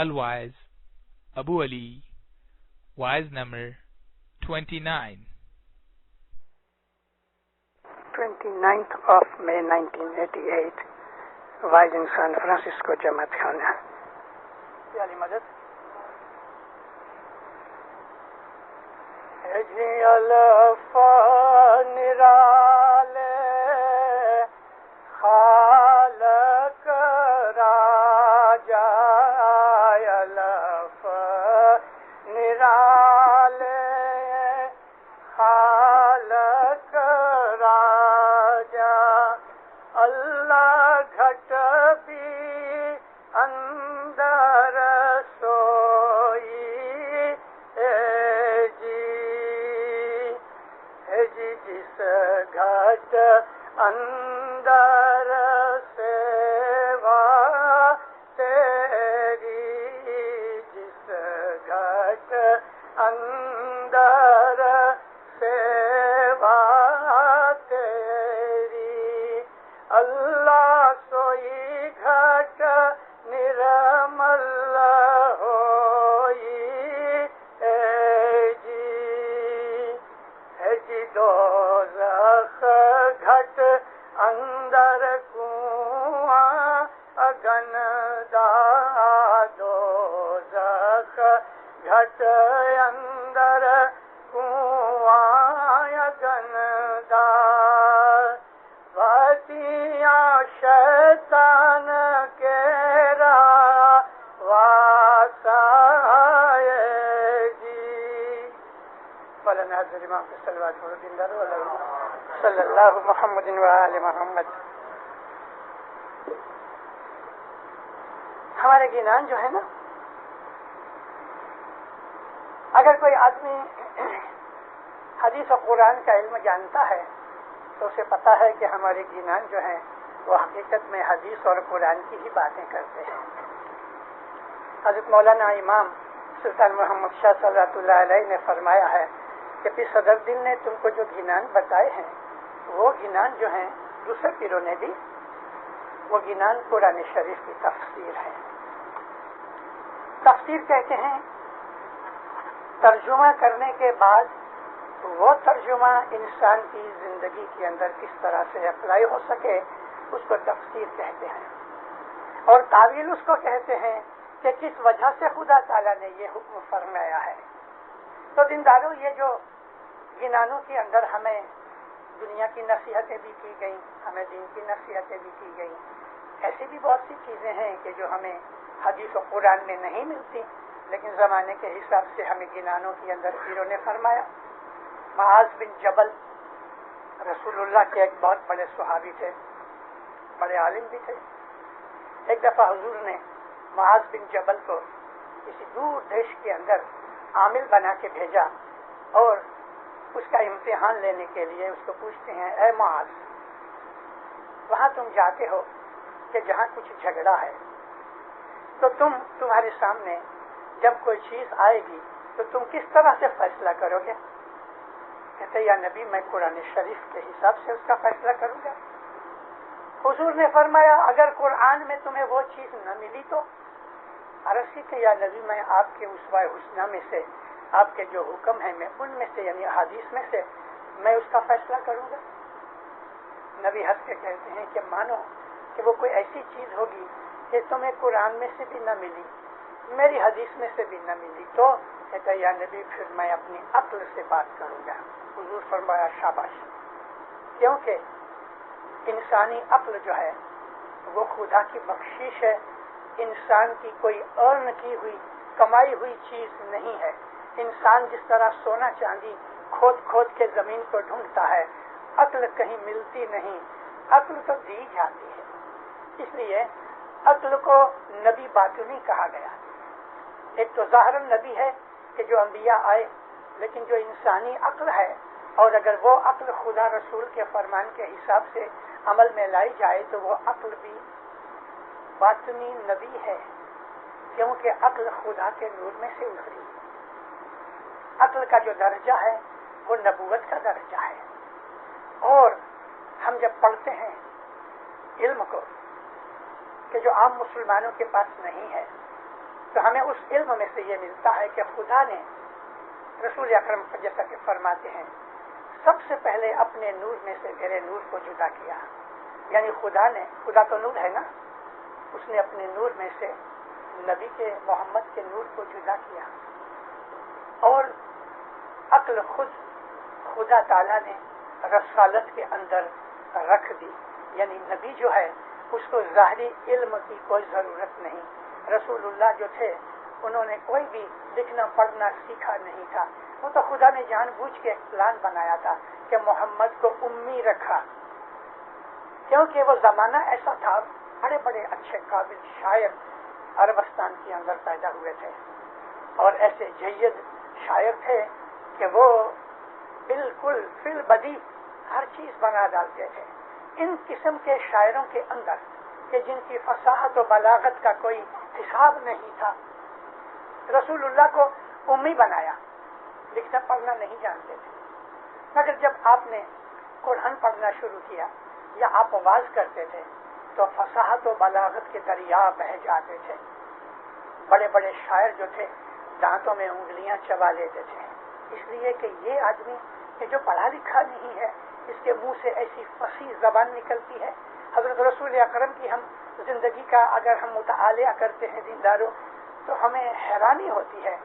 Al-Waiz, Abu Ali, Waiz number 29. 29th of May 1988, Waiz in San Francisco, Jamaat Khana. Yali madad. Eji alfa nirale khalaq raja alfa nirale khalaq raja Allah ghat bhi andar soyi jis ghat andar seva teri jis ghat andar seva teri Allah soyi ghat nirmal hoyi ji dozakh ghat andar kuan agan da dozakh ghat andar kuan agan da vatiya shaitan kera vasaye ji فلن حضر امام کے صلوات صلی اللہ محمد و آل محمد. ہمارے گینان جو ہے نا، اگر کوئی آدمی حدیث و قرآن کا علم جانتا ہے تو اسے پتا ہے کہ ہمارے گینان جو ہیں وہ حقیقت میں حدیث اور قرآن کی ہی باتیں کرتے ہیں. حضرت مولانا امام سلطان محمد شاہ صلوات اللہ علیہ نے فرمایا ہے کہ پیر صدر دل نے تم کو جو گینان بتائے ہیں وہ گینان جو ہیں دوسرے پیروں نے دی، وہ گینان قرآن شریف کی تفسیر ہے. تفسیر کہتے ہیں ترجمہ کرنے کے بعد وہ ترجمہ انسان کی زندگی کے اندر کس طرح سے اپلائی ہو سکے اس کو تفسیر کہتے ہیں. اور تعویل اس کو کہتے ہیں کہ کس وجہ سے خدا تعالیٰ نے یہ حکم فرمایا ہے. تو دینداروں، یہ جو گینانوں کے اندر ہمیں دنیا کی نصیحتیں بھی کی گئیں، ہمیں دین کی نصیحتیں بھی کی گئیں، ایسی بھی بہت سی چیزیں ہیں کہ جو ہمیں حدیث و قرآن میں نہیں ملتی، لیکن زمانے کے حساب سے ہمیں گینانوں کے اندر پیروں نے فرمایا. معاذ بن جبل رسول اللہ کے ایک بہت بڑے صحابی تھے، بڑے عالم بھی تھے. ایک دفعہ حضور نے معاذ بن جبل کو کسی دور دیش کے اندر عامل بنا کے بھیجا اور اس کا امتحان لینے کے لیے اس کو پوچھتے ہیں، اے معاذ، وہاں تم جاتے ہو کہ جہاں کچھ جھگڑا ہے تو تمہارے سامنے جب کوئی چیز آئے گی تو تم کس طرح سے فیصلہ کرو گے؟ کہتے یا نبی میں قرآن شریف کے حساب سے اس کا فیصلہ کروں گا. حضور نے فرمایا اگر قرآن میں تمہیں وہ چیز نہ ملی تو عرض کی کہ یا نبی میں آپ کے اسوہ حسنہ میں سے آپ کے جو حکم ہیں میں ان میں سے یعنی حدیث میں سے میں اس کا فیصلہ کروں گا. نبی ہنس کے کہتے ہیں کہ مانو کہ وہ کوئی ایسی چیز ہوگی کہ تمہیں قرآن میں سے بھی نہ ملی، میری حدیث میں سے بھی نہ ملی، تو کہتا یا نبی پھر میں اپنی عقل سے بات کروں گا. حضور فرمایا شاباش، کیونکہ انسانی عقل جو ہے وہ خدا کی بخشش ہے، انسان کی کوئی ارن کی ہوئی کمائی ہوئی چیز نہیں ہے. انسان جس طرح سونا چاندی کھود کھود کے زمین کو ڈھونڈتا ہے، عقل کہیں ملتی نہیں، عقل تو دی جاتی ہے. اس لیے عقل کو نبی باطنی کہا گیا. ایک تو ظاہراً نبی ہے کہ جو انبیاء آئے، لیکن جو انسانی عقل ہے اور اگر وہ عقل خدا رسول کے فرمان کے حساب سے عمل میں لائی جائے تو وہ عقل بھی باطنی نبی ہے، کیونکہ عقل خدا کے نور میں سے اتری. عقل کا جو درجہ ہے وہ نبوت کا درجہ ہے. اور ہم جب پڑھتے ہیں علم کو کہ جو عام مسلمانوں کے پاس نہیں ہے، تو ہمیں اس علم میں سے یہ ملتا ہے کہ خدا نے رسول اکرم جیسا کہ فرماتے ہیں سب سے پہلے اپنے نور میں سے میرے نور کو جدا کیا. یعنی خدا تو نور ہے نا، اس نے اپنے نور میں سے نبی کے محمد کے نور کو جدا کیا. اور عقل خود خدا تعالیٰ نے رسالت کے اندر رکھ دی. یعنی نبی جو ہے اس کو ظاہری علم کی کوئی ضرورت نہیں. رسول اللہ جو تھے انہوں نے کوئی بھی لکھنا پڑھنا سیکھا نہیں تھا. وہ تو خدا نے جان بوجھ کے ایک پلان بنایا تھا کہ محمد کو امی رکھا، کیونکہ وہ زمانہ ایسا تھا بڑے بڑے اچھے قابل شاعر عربستان کے اندر پیدا ہوئے تھے، اور ایسے جید شاعر تھے کہ وہ بالکل فی البدی ہر چیز بنا ڈالتے تھے. ان قسم کے شاعروں کے اندر کہ جن کی فصاحت و بلاغت کا کوئی حساب نہیں تھا، رسول اللہ کو امی بنایا، لکھنا پڑھنا نہیں جانتے تھے. مگر جب آپ نے قرآن پڑھنا شروع کیا یا آپ آواز کرتے تھے تو فصاحت و بلاغت کے دریا بہہ جاتے تھے. بڑے بڑے شاعر جو تھے دانتوں میں انگلیاں چبا لیتے تھے، اس لیے کہ یہ آدمی کہ جو پڑھا لکھا نہیں ہے اس کے منہ سے ایسی فصیح زبان نکلتی ہے. حضرت رسول اکرم کی ہم زندگی کا اگر ہم مطالعہ کرتے ہیں دینداروں تو ہمیں حیرانی ہوتی ہے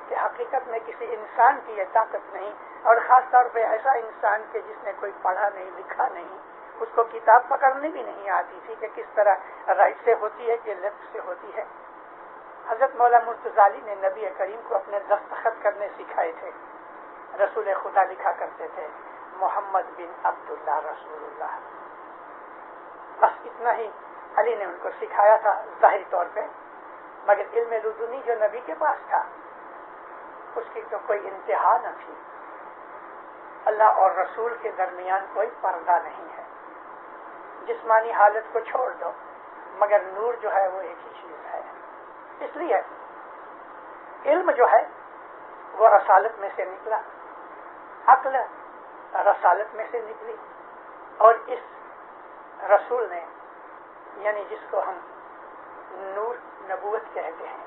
کہ حقیقت میں کسی انسان کی یہ طاقت نہیں، اور خاص طور پہ ایسا انسان کہ جس نے کوئی پڑھا نہیں لکھا نہیں، اس کو کتاب پکڑنی بھی نہیں آتی تھی کہ کس طرح رائٹ سے ہوتی ہے کہ لیفٹ سے ہوتی ہے. حضرت مولا مرتضی نے نبی کریم کو اپنے دستخط کرنے سکھائے تھے. رسول خدا لکھا کرتے تھے محمد بن عبداللہ رسول اللہ، بس اتنا ہی علی نے ان کو سکھایا تھا ظاہری طور پہ. مگر علم لدنی جو نبی کے پاس تھا اس کی تو کوئی انتہا نہ تھی. اللہ اور رسول کے درمیان کوئی پردہ نہیں ہے. جسمانی حالت کو چھوڑ دو مگر نور جو ہے وہ ایک ہی چیز ہے. اس لیے علم جو ہے وہ رسالت میں سے نکلا، عقل رسالت میں سے نکلی، اور اس رسول نے یعنی جس کو ہم نور نبوت کہتے ہیں،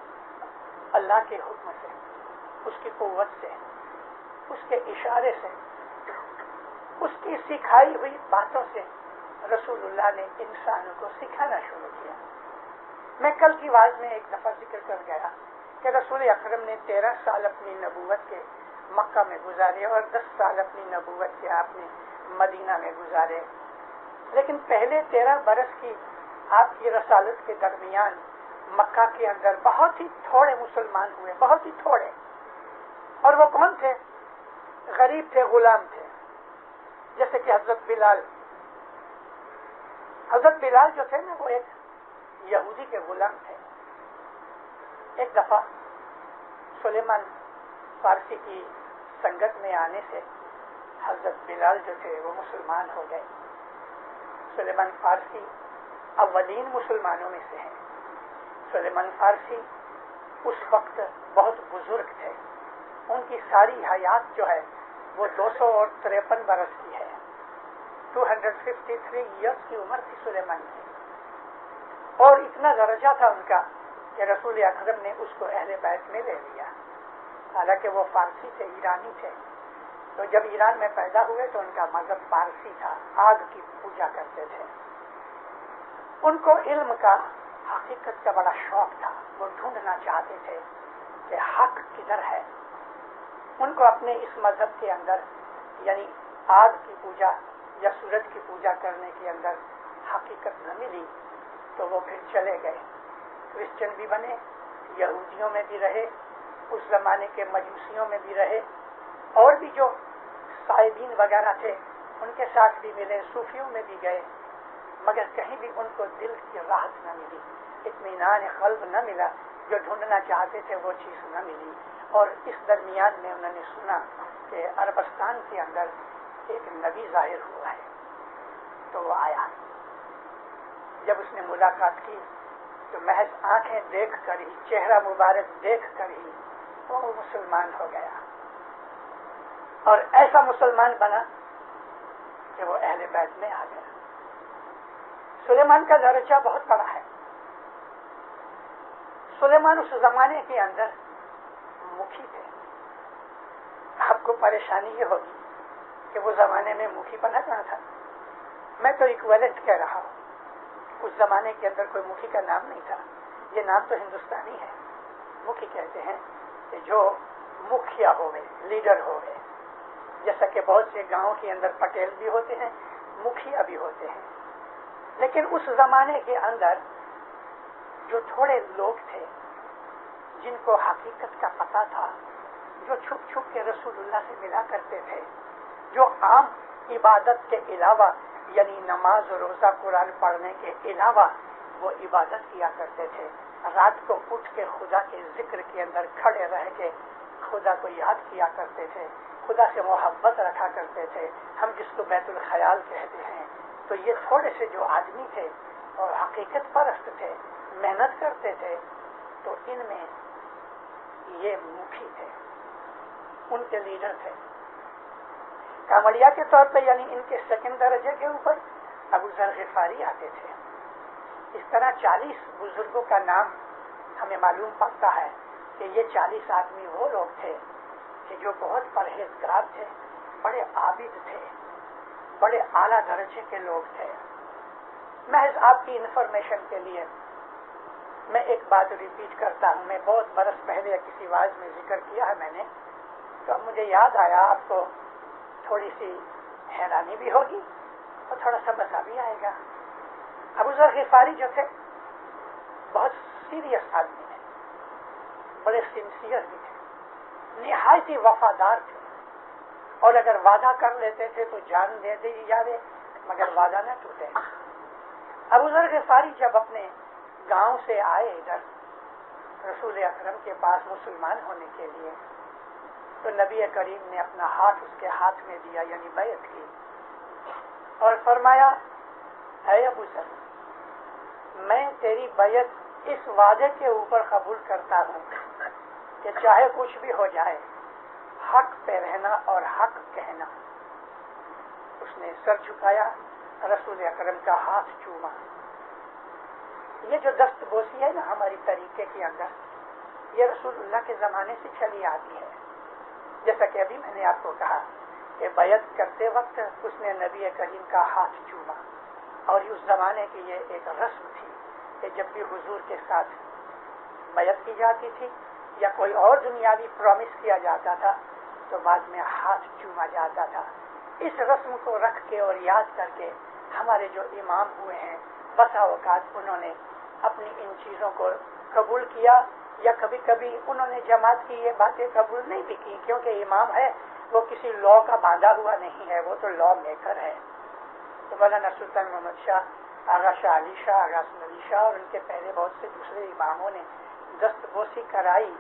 اللہ کے حکم سے، اس کی قوت سے، اس کے اشارے سے، اس کی سکھائی ہوئی باتوں سے رسول اللہ نے انسانوں کو سکھانا شروع کیا. میں کل کی واز میں ایک دفعہ ذکر کر گیا کہ رسول اکرم نے 13 سال اپنی نبوت کے مکہ میں گزارے اور 10 سال اپنی نبوت کے آپ نے مدینہ میں گزارے. لیکن پہلے 13 برس کی آپ کی رسالت کے درمیان مکہ کے اندر بہت ہی تھوڑے مسلمان ہوئے، بہت ہی تھوڑے. اور وہ کون تھے؟ غریب تھے، غلام تھے. جیسے کہ حضرت بلال جو تھے نا وہ ایک یہودی کے غلام تھے. ایک دفعہ سلیمان فارسی کی سنگت میں آنے سے حضرت بلال جو تھے وہ مسلمان ہو گئے. سلیمان فارسی اولین مسلمانوں میں سے ہیں. سلیمان فارسی اس وقت بہت بزرگ تھے. ان کی ساری حیات جو ہے وہ 253 برس کی ہے. 253 ایئرس کی عمر تھی سلیمان کی. اور اتنا درجہ تھا ان کا کہ رسول اکرم نے اس کو اہل بیت میں لے لیا. حالانکہ وہ فارسی تھے، ایرانی تھے. تو جب ایران میں پیدا ہوئے تو ان کا مذہب فارسی تھا، آگ کی پوجا کرتے تھے. ان کو علم کا، حقیقت کا بڑا شوق تھا. وہ ڈھونڈنا چاہتے تھے کہ حق کدھر ہے. ان کو اپنے اس مذہب کے اندر یعنی آگ کی پوجا یا سورج کی پوجا کرنے کے اندر حقیقت نہ ملی تو وہ پھر چلے گئے. کرسچن بھی بنے، یہودیوں میں بھی رہے، اس زمانے کے مجوسیوں میں بھی رہے، اور بھی جو صائبین وغیرہ تھے ان کے ساتھ بھی ملے، صوفیوں میں بھی گئے. مگر کہیں بھی ان کو دل کی راحت نہ ملی، اطمینان قلب نہ ملا. جو ڈھونڈنا چاہتے تھے وہ چیز نہ ملی. اور اس درمیان میں انہوں نے سنا کہ عربستان کے اندر ایک نبی ظاہر ہوا ہے. تو وہ آیا. جب اس نے ملاقات کی تو محض آنکھیں دیکھ کر ہی، چہرہ مبارک دیکھ کر ہی وہ مسلمان ہو گیا. اور ایسا مسلمان بنا کہ وہ اہل بیت میں آ گیا. سلیمان کا درجہ بہت بڑا ہے. سلیمان اس زمانے کے اندر مکھی تھے. آپ کو پریشانی یہ ہوگی کہ وہ زمانے میں مکھی بنا کہاں تھا. میں تو ایکویلنٹ کہہ رہا ہوں. اس زمانے کے اندر کوئی مکھی کا نام نہیں تھا. یہ نام تو ہندوستانی ہے. مکھی کہتے ہیں کہ جو مکھیا ہوئے, لیڈر ہوئے. جیسا کہ بہت سے گاؤں کے اندر پٹیل بھی ہوتے ہیں, مکھیا بھی ہوتے ہیں. لیکن اس زمانے کے اندر جو تھوڑے لوگ تھے جن کو حقیقت کا پتہ تھا, جو چھپ چھپ کے رسول اللہ سے ملا کرتے تھے, جو عام عبادت کے علاوہ یعنی نماز و روزہ قرآن پڑھنے کے علاوہ وہ عبادت کیا کرتے تھے, رات کو اٹھ کے خدا کے ذکر کے اندر کھڑے رہ کے خدا کو یاد کیا کرتے تھے, خدا سے محبت رکھا کرتے تھے, ہم جس کو بیت الخیال کہتے ہیں. تو یہ تھوڑے سے جو آدمی تھے اور حقیقت پرست تھے, محنت کرتے تھے, تو ان میں یہ مکھی تھے, ان کے لیڈر تھے. کامڑیا کے طور پہ یعنی ان کے سیکنڈ درجے کے اوپر ابو ذر غفاری آتے تھے. اس طرح 40 بزرگوں کا نام ہمیں معلوم پڑتا ہے کہ یہ 40 آدمی وہ لوگ تھے کہ جو بہت پرہیزگار تھے, بڑے عابد تھے, بڑے اعلیٰ درجے کے لوگ تھے. محض آپ کی انفارمیشن کے لیے میں ایک بات ریپیٹ کرتا ہوں. میں بہت برس پہلے کسی واعظ میں ذکر کیا ہے میں نے, تو اب مجھے یاد آیا. آپ کو تھوڑی سی حیرانی بھی ہوگی اور تھوڑا سا مزہ بھی آئے گا. ابو ذر غفاری جو تھے بہت سیریس آدمی تھے, بڑے سنسیئر بھی تھے, نہایت ہی وفادار تھے, اور اگر وعدہ کر لیتے تھے تو جان دے دی جاوے مگر وعدہ نہ ٹوٹے. ابو ذر غفاری جب اپنے گاؤں سے آئے ادھر رسول اکرم کے پاس مسلمان ہونے کے لیے, تو نبی کریم نے اپنا ہاتھ اس کے ہاتھ میں دیا یعنی بیعت کی, اور فرمایا اے ابو ذر, میں تیری بیعت اس وعدے کے اوپر قبول کرتا ہوں کہ چاہے کچھ بھی ہو جائے حق پہ رہنا اور حق کہنا. اس نے سر جھکایا, رسول اکرم کا ہاتھ چوما. یہ جو دست بوسی ہے نا ہماری طریقے کے اندر, یہ رسول اللہ کے زمانے سے چلی آتی ہے. جیسا کہ ابھی میں نے آپ کو کہا کہ بیعت کرتے وقت اس نے نبی کریم کا ہاتھ چوما, اور اس زمانے کی یہ ایک رسم تھی کہ جب بھی حضور کے ساتھ بیعت کی جاتی تھی یا کوئی اور دنیاوی پرومس کیا جاتا تھا تو بعد میں ہاتھ چوما جاتا تھا. اس رسم کو رکھ کے اور یاد کر کے ہمارے جو امام ہوئے ہیں بسا اوقات انہوں نے اپنی ان چیزوں کو قبول کیا, یا کبھی کبھی انہوں نے جماعت کی یہ باتیں قبول نہیں بھی کی, کیونکہ امام ہے وہ کسی لا کا باندھا ہوا نہیں ہے, وہ تو لا میکر ہے. تو مولانا سلطان محمد شاہ, آغا شاہ علی شاہ, آغا حسن علی شاہ اور ان کے پہلے بہت سے دوسرے اماموں نے دست بوسی کرائی.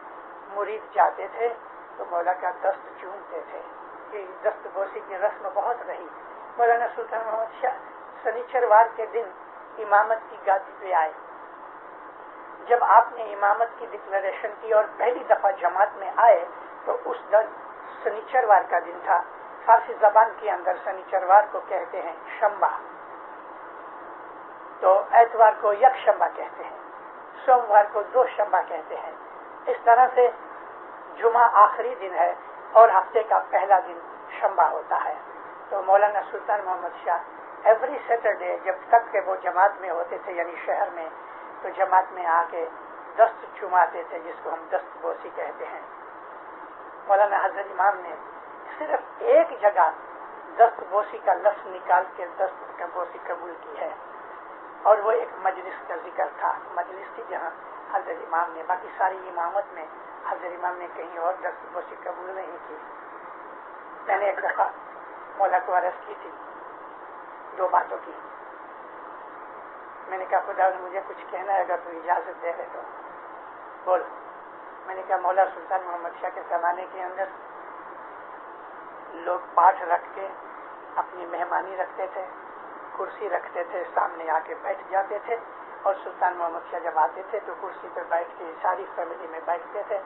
مرید جاتے تھے تو مولا کا دست چومتے تھے. کہ دست بوسی کی رسم بہت رہی. مولانا سلطان محمد شاہ سنیچروار کے دن امامت کی گادی پہ آئے. جب آپ نے امامت کی ڈکلیریشن کی اور پہلی دفعہ جماعت میں آئے تو اس دن سنیچروار کا دن تھا. فارسی زبان کے اندر سنیچروار کو کہتے ہیں شنبہ, تو اتوار کو یک شنبہ کہتے ہیں, سوموار کو دو شنبہ کہتے ہیں. اس طرح سے جمعہ آخری دن ہے اور ہفتے کا پہلا دن شنبہ ہوتا ہے. تو مولانا سلطان محمد شاہ ایوری سیٹرڈے جب تک کہ وہ جماعت میں ہوتے تھے یعنی شہر میں, تو جماعت میں آ کے دست چوماتے تھے جس کو ہم دست بوسی کہتے ہیں. مولانا حضرت امام نے صرف ایک جگہ دست بوسی کا لفظ نکال کے دست بوسی قبول کی ہے, اور وہ ایک مجلس کا ذکر تھا. مجلس تھی جہاں حضرت امام نے, باقی ساری امامت میں حضرت امام نے کہیں اور دست بوسی قبول نہیں کی. میں نے ایک دفعہ مولا کو عرض کی تھی دو باتوں کی. میں نے کہا خدا نے مجھے کچھ کہنا ہے, اگر تو اجازت دے رہے تو بول. میں نے کہا مولا سلطان محمد شاہ کے زمانے کے اندر لوگ پاٹھ رکھ کے اپنی مہمانی رکھتے تھے, کرسی رکھتے تھے, سامنے آ کے بیٹھ جاتے تھے, اور سلطان محمد شاہ جب آتے تھے تو کرسی پہ بیٹھ کے ساری فیملی میں بیٹھتے تھے,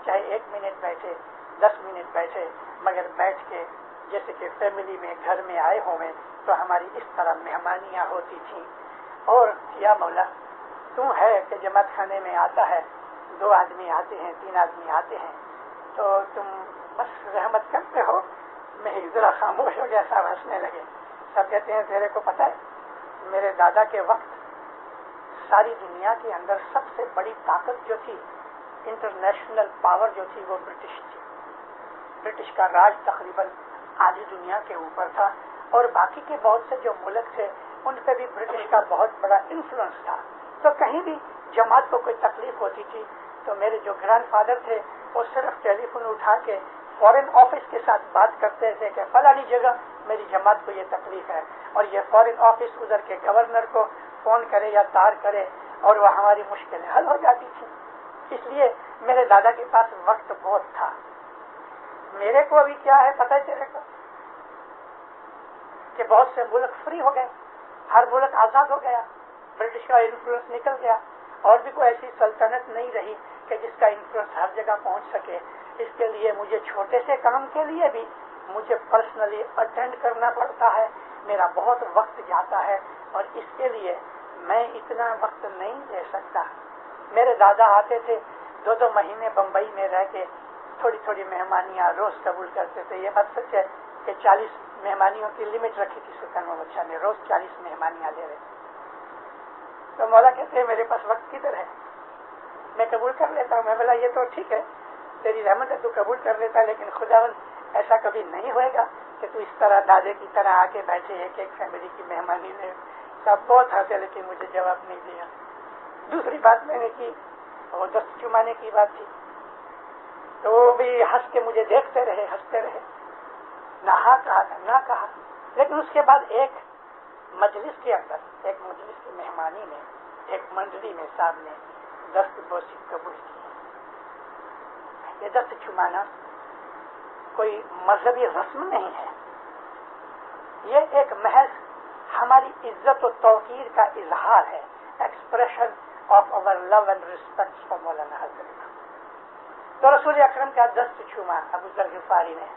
چاہے 1 منٹ بیٹھے 10 منٹ بیٹھے, مگر بیٹھ کے جیسے کہ فیملی میں گھر میں آئے ہوئے تو ہماری اس طرح مہمانیاں ہوتی تھیں. اور یا مولا تو ہے کہ جماعت خانے میں آتا ہے 2 آدمی آتے ہیں 3 آدمی آتے ہیں تو تم بس رحمت کرتے ہو. میں ذرا خاموش ہو گیا, سب ہنسنے لگے. سب کہتے ہیں تیرے کو پتہ ہے میرے دادا کے وقت ساری دنیا کے اندر سب سے بڑی طاقت جو تھی, انٹرنیشنل پاور جو تھی, وہ برٹش تھی. برٹش کا راج تقریباً آدھی دنیا کے اوپر تھا اور باقی کے بہت سے جو ملک تھے ان پہ بھی برٹش کا بہت بڑا انفلوئنس تھا. تو کہیں بھی جماعت کو کوئی تکلیف ہوتی تھی تو میرے جو گرینڈ فادر تھے وہ صرف ٹیلی فون اٹھا کے فورن آفس کے ساتھ بات کرتے تھے کہ فلانی جگہ میری جماعت کو یہ تکلیف ہے, اور یہ فورن آفس ادھر کے گورنر کو فون کرے یا تار کرے اور وہ ہماری مشکلیں حل ہو جاتی تھی. اس لیے میرے دادا کے پاس وقت بہت تھا. میرے کو ابھی کیا ہے پتہ ہے تیرے کو کہ بہت سے ملک فری ہو گئے, ہر ملک آزاد ہو گیا, برٹش کا انفلوئنس نکل گیا, اور بھی کوئی ایسی سلطنت نہیں رہی کہ جس کا انفلوئنس ہر جگہ پہنچ سکے. اس کے لیے مجھے چھوٹے سے کام کے لیے بھی مجھے پرسنلی اٹینڈ کرنا پڑتا ہے, میرا بہت وقت جاتا ہے, اور اس کے لیے میں اتنا وقت نہیں دے سکتا. میرے دادا آتے تھے 2 مہینے بمبئی میں رہ کے تھوڑی تھوڑی مہمانیاں روز قبول کرتے تھے. یہ بات سچ ہے کہ 40 مہمانیوں کی لمٹ رکھی تھی سلطان محمد شاہ نے, روز 40 مہمانیاں لے رہے تھے. تو مولا کہتے ہیں میرے پاس وقت کدھر ہے, میں قبول کر لیتا ہوں. میں بولا یہ تو ٹھیک ہے, تیری رحمت ہے, تو قبول کر لیتا, لیکن خداوند ایسا کبھی نہیں ہوئے گا کہ تو اس طرح دادے کی طرح آ کے بیٹھے ایک فیملی کی مہمانی لے. سب بہت ہنسے لیکن مجھے جواب نہیں دیا. دوسری بات میں نے کی, وہ دست چمانے کی بات تھی, تو وہ بھی ہنس کے مجھے دیکھتے رہے, ہنستے رہے, نہ کہا نہ کہا. لیکن اس کے بعد ایک مجلس کے اندر, ایک مجلس کی مہمانی میں, ایک منڈلی میں صاحب نے دست بوسی قبول کی. یہ دست چمانا کوئی مذہبی رسم نہیں ہے, یہ ایک محض ہماری عزت و توقیر کا اظہار ہے, expression of over love and respect for مولانا حضرت. تو رسول اکرم کا دست چوما ابو ذر غفاری نے,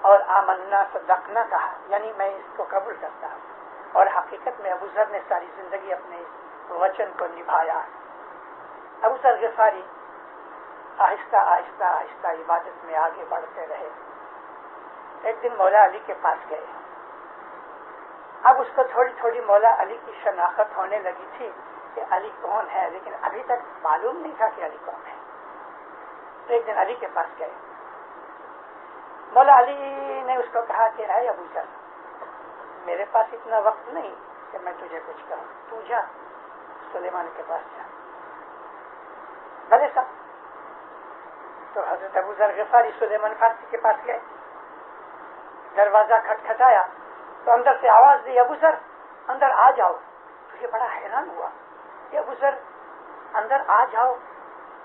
اور آمنا صدقنا کہا, یعنی میں اس کو قبول کرتا ہوں. اور حقیقت میں ابو ذر نے ساری زندگی اپنے وچن کو نبھایا. ابو ذر غفاری آہستہ آہستہ آہستہ عبادت میں آگے بڑھتے رہے. ایک دن مولا علی کے پاس گئے. اب اس کو تھوڑی تھوڑی مولا علی کی شناخت ہونے لگی تھی کہ علی کون ہے, لیکن ابھی تک معلوم نہیں تھا کہ علی کون ہے. تو ایک دن علی کے پاس گئے. مولا علی نے اس کو کہا کہ اے ابو ذر, میرے پاس اتنا وقت نہیں کہ میں تجھے کچھ کہوں, تو جا سلیمان کے پاس جا. بھلے صاحب. تو حضرت ابو ذر غفاری سلیمان فارسی کے پاس گئے. دروازہ کھٹکھٹایا تو اندر سے آواز دی, ابو ذر اندر آ جاؤ. تو یہ بڑا حیران ہوا کہ ابو ذر اندر آ جاؤ,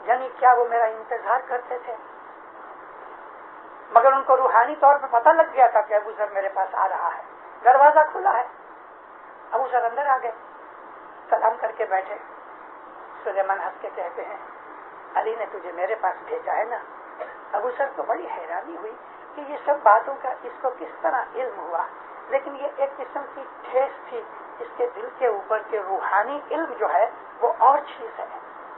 یعنی کیا وہ میرا انتظار کرتے تھے؟ مگر ان کو روحانی طور پر پتہ لگ گیا تھا کہ ابو ذر میرے پاس آ رہا ہے. دروازہ کھلا ہے. ابو ذر اندر آ گئے, سلام کر کے بیٹھے. سلیمان ہنس کے کہتے ہیں علی نے تجھے میرے پاس بھیجا ہے نا. ابو ذر کو بڑی حیرانی ہوئی کہ یہ سب باتوں کا اس کو کس طرح علم ہوا, لیکن یہ ایک قسم کی ٹھیس تھی اس کے دل کے اوپر کہ روحانی علم جو ہے وہ اور چیز ہے,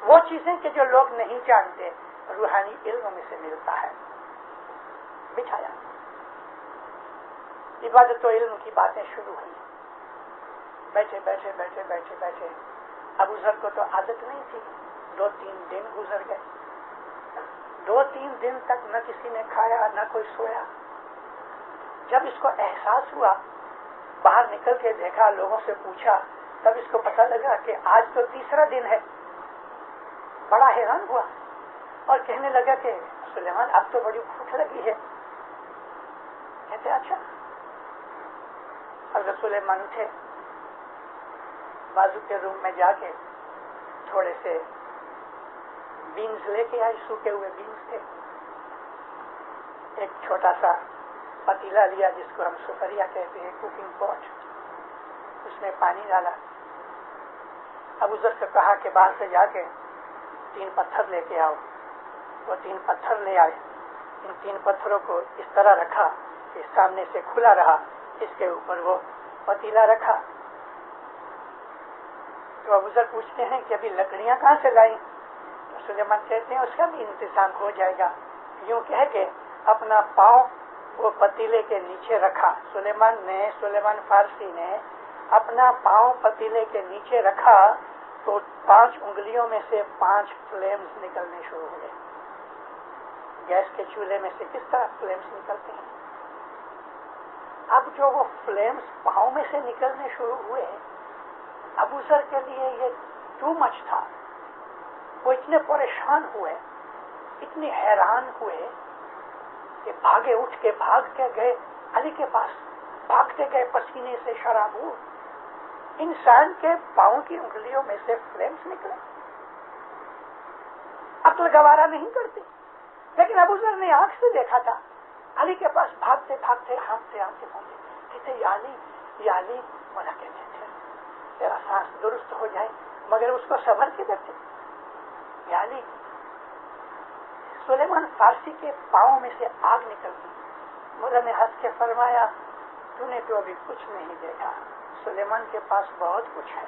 وہ چیزیں کہ جو لوگ نہیں جانتے روحانی علم میں سے ملتا ہے. بچھایا, عبادت و علم کی باتیں شروع ہوئی. بیٹھے بیٹھے بیٹھے بیٹھے بیٹھے ابو ذر کو تو عادت نہیں تھی. 2-3 دن گزر گئے. 2-3 دن تک نہ کسی نے کھایا نہ کوئی سویا. جب اس کو احساس ہوا, باہر نکل کے دیکھا, لوگوں سے پوچھا, تب اس کو پتہ لگا کہ آج تو 3را دن ہے. بڑا حیران ہوا اور کہنے لگا کہ سلیمان اب تو بڑی بھوک لگی ہے. کہتے اچھا. حضرت سلیمان اٹھے, بازو کے روم میں جا کے تھوڑے سے بینز لے کے آئے, سوکھے ہوئے بینز تھے. ایک چھوٹا سا پتیلا لیا جس کو ہم سفریا کہتے ہیں, کوکنگ پاٹ, اس میں پانی ڈالا. ابو ذر سے کہا کہ باہر سے جا کے 3 پتھر لے کے آؤ. وہ 3 پتھر لے آئے. ان 3 پتھروں کو اس طرح رکھا کہ سامنے سے کھلا رہا, اس کے اوپر وہ پتیلا رکھا. تو ابو ذر پوچھتے ہیں کہ ابھی لکڑیاں کہاں سے لائیں؟ تو سلیمان کہتے ہیں اس کا بھی انتظام ہو جائے گا. یوں کہہ کے اپنا پاؤں وہ پتیلے کے نیچے رکھا. سلیمان فارسی نے اپنا پاؤں پتیلے کے نیچے رکھا تو 5 انگلیوں میں سے 5 فلیمز نکلنے شروع ہوئے. گیس کے چولہے میں سے کس طرح فلیمز نکلتے ہیں. اب جو وہ فلیمز پاؤں میں سے نکلنے شروع ہوئے، ابو ذر کے لیے یہ ٹو مچ تھا. وہ اتنے پریشان ہوئے، اتنے حیران ہوئے کہ اٹھ کے بھاگ کے گئے علی کے پاس. بھاگتے گئے پسینے سے شرابور. انسان کے پاؤں کی انگلیوں میں سے فلیمز نکلے. عقل گوارا نہیں کرتی، لیکن ابو ذر نے آنکھ سے دیکھا تھا. علی کے پاس بھاگتے بھاگتے ہانپتے پہنچے. کہتے یا علی منع کہتے تھے تیرا سانس درست ہو جائے، مگر اس کو صبر کے دیتے. یا علی، سلیمان فارسی کے پاؤں میں سے آگ نکلتی. مولا نے ہنس کے فرمایا تو نے تو ابھی کچھ نہیں دیکھا، سلیمان کے پاس بہت کچھ ہے.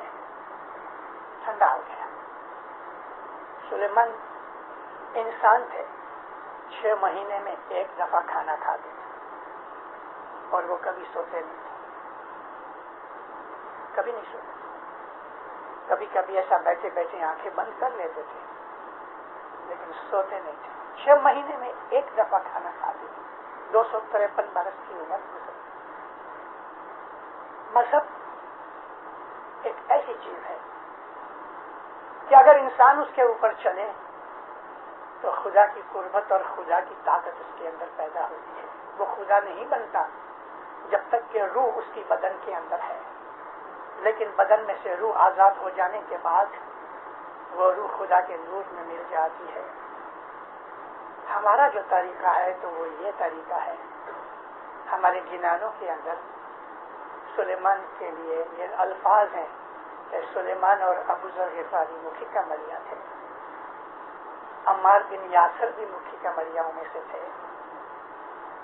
ٹھنڈا ہو گیا. سلیمان انسان تھے، 6 مہینے میں 1 دفعہ کھانا کھاتے تھے اور وہ کبھی سوتے نہیں تھے. کبھی نہیں سوتے تھے. کبھی کبھی ایسا بیٹھے بیٹھے آنکھیں بند کر لیتے تھے، لیکن سوتے نہیں تھے. 6 مہینے میں 1 دفعہ کھانا کھاتے تھے. 253 برس کی عمر گزر. مذہب ایک ایسی چیز ہے کہ اگر انسان اس کے اوپر چلے تو خدا کی قربت اور خدا کی طاقت اس کے اندر پیدا ہوتی ہے. وہ خدا نہیں بنتا جب تک کہ روح اس کی بدن کے اندر ہے، لیکن بدن میں سے روح آزاد ہو جانے کے بعد وہ روح خدا کے نور میں مل جاتی ہے. ہمارا جو طریقہ ہے تو وہ یہ طریقہ ہے. ہمارے جنانوں کے اندر سلیمان کے لیے یہ الفاظ ہیں کہ سلیمان اور ابو ذر غفاری مکھی قمریہ تھے. عمار بن یاسر بھی مکھی قمریوں میں سے تھے.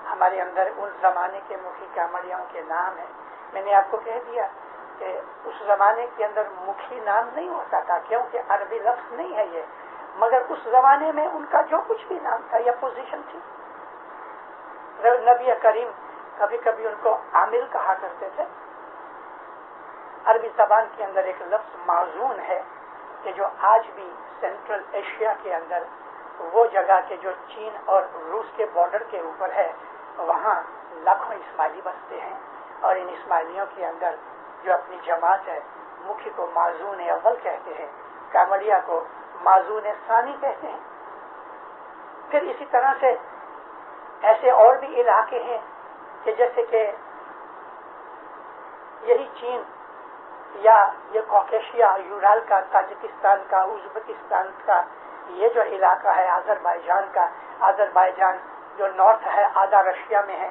ہمارے اندر ان زمانے کے مکھی قمریوں کے نام ہیں. میں نے آپ کو کہہ دیا کہ اس زمانے کے اندر مکھی نام نہیں ہوتا تھا، کیونکہ عربی لفظ نہیں ہے یہ، مگر اس زمانے میں ان کا جو کچھ بھی نام تھا یا پوزیشن تھی. نبی کریم کبھی کبھی ان کو عامل کہا کرتے تھے. عربی زبان کے اندر ایک لفظ معزون ہے کہ جو آج بھی سینٹرل ایشیا کے اندر وہ جگہ کے جو چین اور روس کے بارڈر کے اوپر ہے، وہاں لاکھوں اسماعیلی بستے ہیں، اور ان اسماعیلیوں کے اندر جو اپنی جماعت ہے، مکھی کو معزون اول کہتے ہیں، کامڑیا کو معزون ثانی کہتے ہیں. پھر اسی طرح سے ایسے اور بھی علاقے ہیں کہ جیسے کہ یہی چین یا یہ کوکیشیا، یورال کا، تاجکستان کا، ازبکستان کا یہ جو علاقہ ہے، آذربائیجان کا. آذربائیجان جو نارتھ ہے آدھا رشیا میں ہے،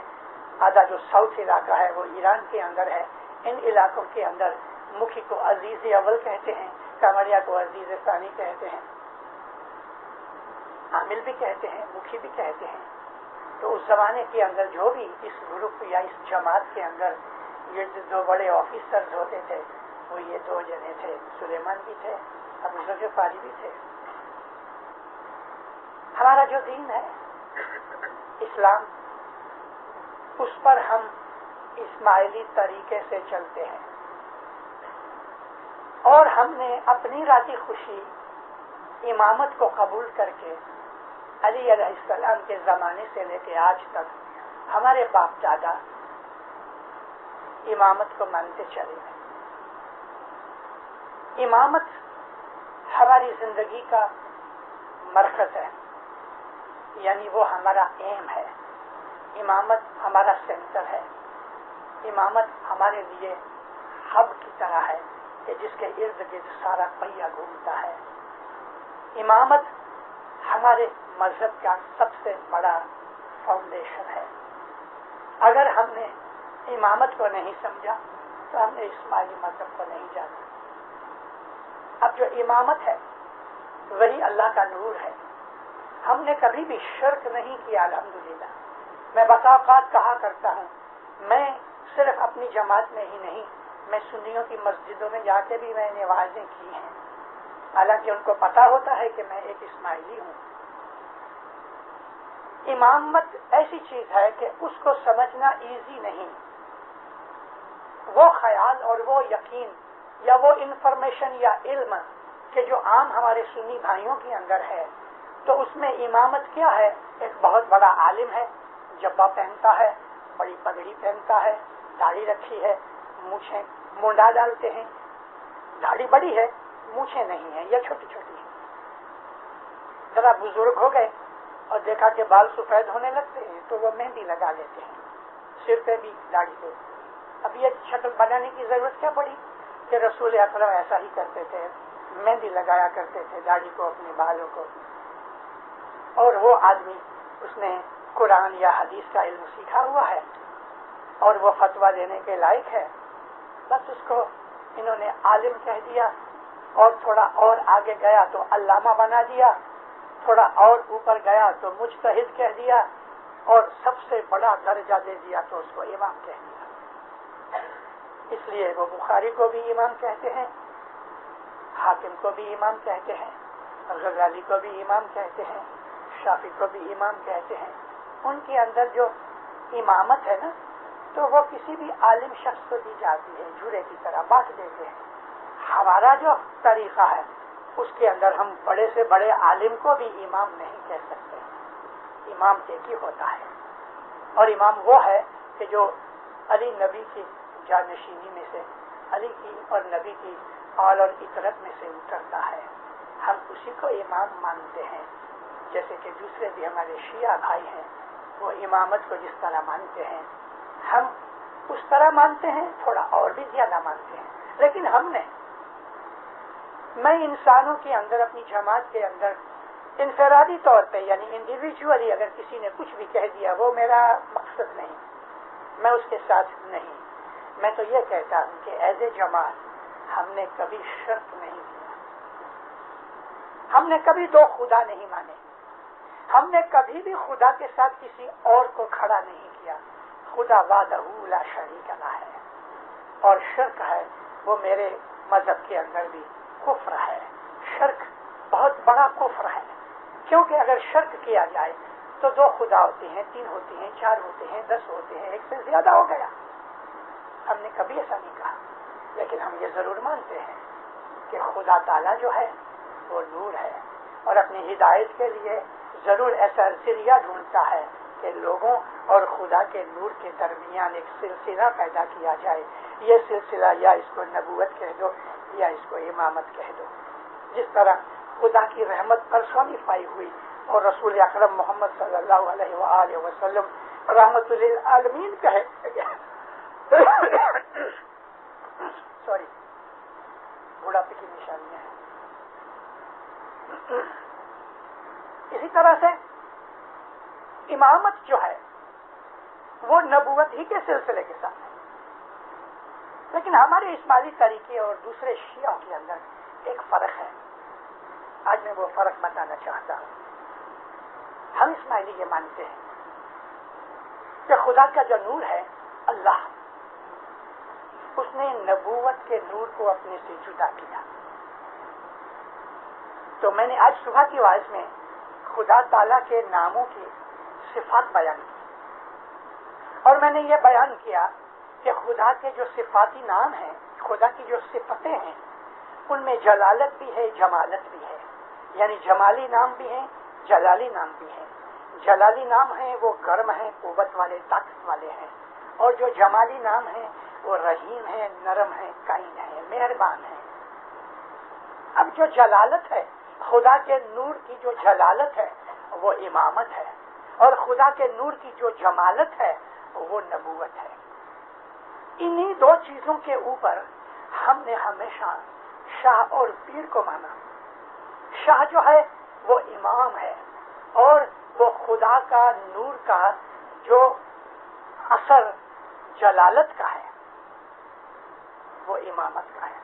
آدھا جو ساؤتھ علاقہ ہے وہ ایران کے اندر ہے. ان علاقوں کے اندر مکھی کو عزیز اول کہتے ہیں، کامڑیا کو عزیز ثانی کہتے ہیں، عامل بھی کہتے ہیں، مکھی بھی کہتے ہیں. تو اس زمانے کے اندر جو بھی اس گروپ یا اس جماعت کے اندر یہ 2 بڑے آفیسرز ہوتے تھے وہ یہ 2 جنے تھے. سلیمان بھی تھے، ابو ذر غفاری بھی تھے. ہمارا جو دین ہے اسلام، اس پر ہم اسماعیلی طریقے سے چلتے ہیں، اور ہم نے اپنی ذاتی خوشی امامت کو قبول کر کے علی علیہ السلام کے زمانے سے لے کے آج تک ہمارے باپ دادا امامت کو مانتے چلے ہیں. امامت ہماری زندگی کا مرکز ہے، یعنی وہ ہمارا ایم ہے. امامت ہمارا سینٹر ہے. امامت ہمارے لیے ہب کی طرح ہے کہ جس کے ارد گرد سارا پہیہ گھومتا ہے. امامت ہمارے مذہب کا سب سے بڑا فاؤنڈیشن ہے. اگر ہم نے امامت کو نہیں سمجھا تو ہم نے اسماعیلی مذہب کو نہیں جانا. اب جو امامت ہے وہی اللہ کا نور ہے. ہم نے کبھی بھی شرک نہیں کیا الحمدللہ. میں بسا اوقات کہا کرتا ہوں، میں صرف اپنی جماعت میں ہی نہیں، میں سنیوں کی مسجدوں میں جا کے بھی میں نے واعظیں کی ہیں. حالانکہ ان کو پتا ہوتا ہے کہ میں ایک اسماعیلی ہوں. امامت ایسی چیز ہے کہ اس کو سمجھنا ایزی نہیں. وہ خیال اور وہ یقین یا وہ انفارمیشن یا علم کہ جو عام ہمارے سنی بھائیوں کے اندر ہے، تو اس میں امامت کیا ہے؟ ایک بہت بڑا عالم ہے، جبہ پہنتا ہے، بڑی پگڑی پہنتا ہے، داڑھی رکھی ہے، مونچھیں مونڈا ڈالتے ہیں، داڑھی بڑی ہے، مونچھیں نہیں ہیں یا چھوٹی چھوٹی ہیں. ذرا بزرگ ہو گئے اور دیکھا کہ بال سفید ہونے لگتے ہیں تو وہ مہندی لگا لیتے ہیں، سر پہ بھی داڑھی پہ. اب یہ شکل بنانے کی ضرورت کیا پڑی کہ رسول اکرم ایسا ہی کرتے تھے، مہندی لگایا کرتے تھے داڑھی کو، اپنے بالوں کو. اور وہ آدمی اس نے قرآن یا حدیث کا علم سیکھا ہوا ہے اور وہ فتویٰ دینے کے لائق ہے، بس اس کو انہوں نے عالم کہہ دیا، اور تھوڑا اور آگے گیا تو علامہ بنا دیا، تھوڑا اور اوپر گیا تو مجتہد کہہ دیا، اور سب سے بڑا درجہ دے دیا تو اس کو امام کہہ دیا. اس لیے وہ بخاری کو بھی امام کہتے ہیں، حاکم کو بھی امام کہتے ہیں، غزالی کو بھی امام کہتے ہیں، شافعی کو بھی امام کہتے ہیں. ان کے اندر جو امامت ہے نا، تو وہ کسی بھی عالم شخص کو دی جاتی ہے، جھوڑے کی طرح بانٹ دیتے ہیں. ہمارا جو طریقہ ہے اس کے اندر ہم بڑے سے بڑے عالم کو بھی امام نہیں کہہ سکتے. امام ایک ہی ہوتا ہے، اور امام وہ ہے کہ جو علی نبی کی جانشینی میں سے، علی کی اور نبی کی آل اور اطرت میں سے اترتا ہے. ہم اسی کو امام مانتے ہیں. جیسے کہ دوسرے بھی ہمارے شیعہ بھائی ہیں، وہ امامت کو جس طرح مانتے ہیں ہم اس طرح مانتے ہیں، تھوڑا اور بھی زیادہ مانتے ہیں. لیکن میں انسانوں کے اندر، اپنی جماعت کے اندر انفرادی طور پہ یعنی انڈیویجولی اگر کسی نے کچھ بھی کہہ دیا، وہ میرا مقصد نہیں، میں اس کے ساتھ نہیں. میں تو یہ کہتا ہوں کہ ایز اے جماعت ہم نے کبھی شرک نہیں کیا، ہم نے کبھی دو خدا نہیں مانے، ہم نے کبھی بھی خدا کے ساتھ کسی اور کو کھڑا نہیں کیا. خدا وحدہ لا شریک لہ ہے، اور شرک ہے وہ میرے مذہب کے اندر بھی کفر ہے. شرک بہت بڑا کفر ہے، کیونکہ اگر شرک کیا جائے تو دو خدا ہوتے ہیں، تین ہوتے ہیں، چار ہوتے ہیں، 10 ہوتے ہیں، ایک سے زیادہ ہو گیا. ہم نے کبھی ایسا نہیں کہا، لیکن ہم یہ ضرور مانتے ہیں کہ خدا تعالیٰ جو ہے وہ نور ہے، اور اپنی ہدایت کے لیے ضرور ایسا ذریعہ ڈھونڈتا ہے کہ لوگوں اور خدا کے نور کے درمیان ایک سلسلہ پیدا کیا جائے. یہ سلسلہ یا اس کو نبوت کہہ دو یا اس کو امامت کہہ دو. جس طرح خدا کی رحمت پرسونیفائی ہوئی اور رسول اکرم محمد صلی اللہ علیہ وآلہ وسلم رحمت للعالمین کہے سوری بڑھاپے کی نشانیاں ہیں. اسی طرح سے امامت جو ہے وہ نبوت ہی کے سلسلے کے ساتھ ہے. لیکن ہمارے اسماعیلی طریقے اور دوسرے شیعوں کے اندر ایک فرق ہے. آج میں وہ فرق بتانا چاہتا ہوں. ہم اسماعیلی یہ مانتے ہیں کہ خدا کا جو نور ہے اللہ، اس نے نبوت کے نور کو اپنے سے جدا کیا. تو میں نے آج صبح کی واعظ میں خدا تعالیٰ کے ناموں کی صفات بیان کی، اور میں نے یہ بیان کیا کہ خدا کے جو صفاتی نام ہیں، خدا کی جو صفتیں ہیں، ان میں جلالت بھی ہے، جمالت بھی ہے. یعنی جمالی نام بھی ہیں، جلالی نام بھی ہیں. جلالی نام ہیں وہ گرم ہیں، قوت والے، طاقت والے ہیں، اور جو جمالی نام ہیں وہ رحیم ہیں، نرم ہیں، کائن ہیں، مہربان ہیں. اب جو جلالت ہے، خدا کے نور کی جو جلالت ہے وہ امامت ہے، اور خدا کے نور کی جو جمالت ہے وہ نبوت ہے. انہی دو چیزوں کے اوپر ہم نے ہمیشہ شاہ اور پیر کو مانا. شاہ جو ہے وہ امام ہے، اور وہ خدا کا نور کا جو اثر جلالت کا ہے وہ امامت کا ہے.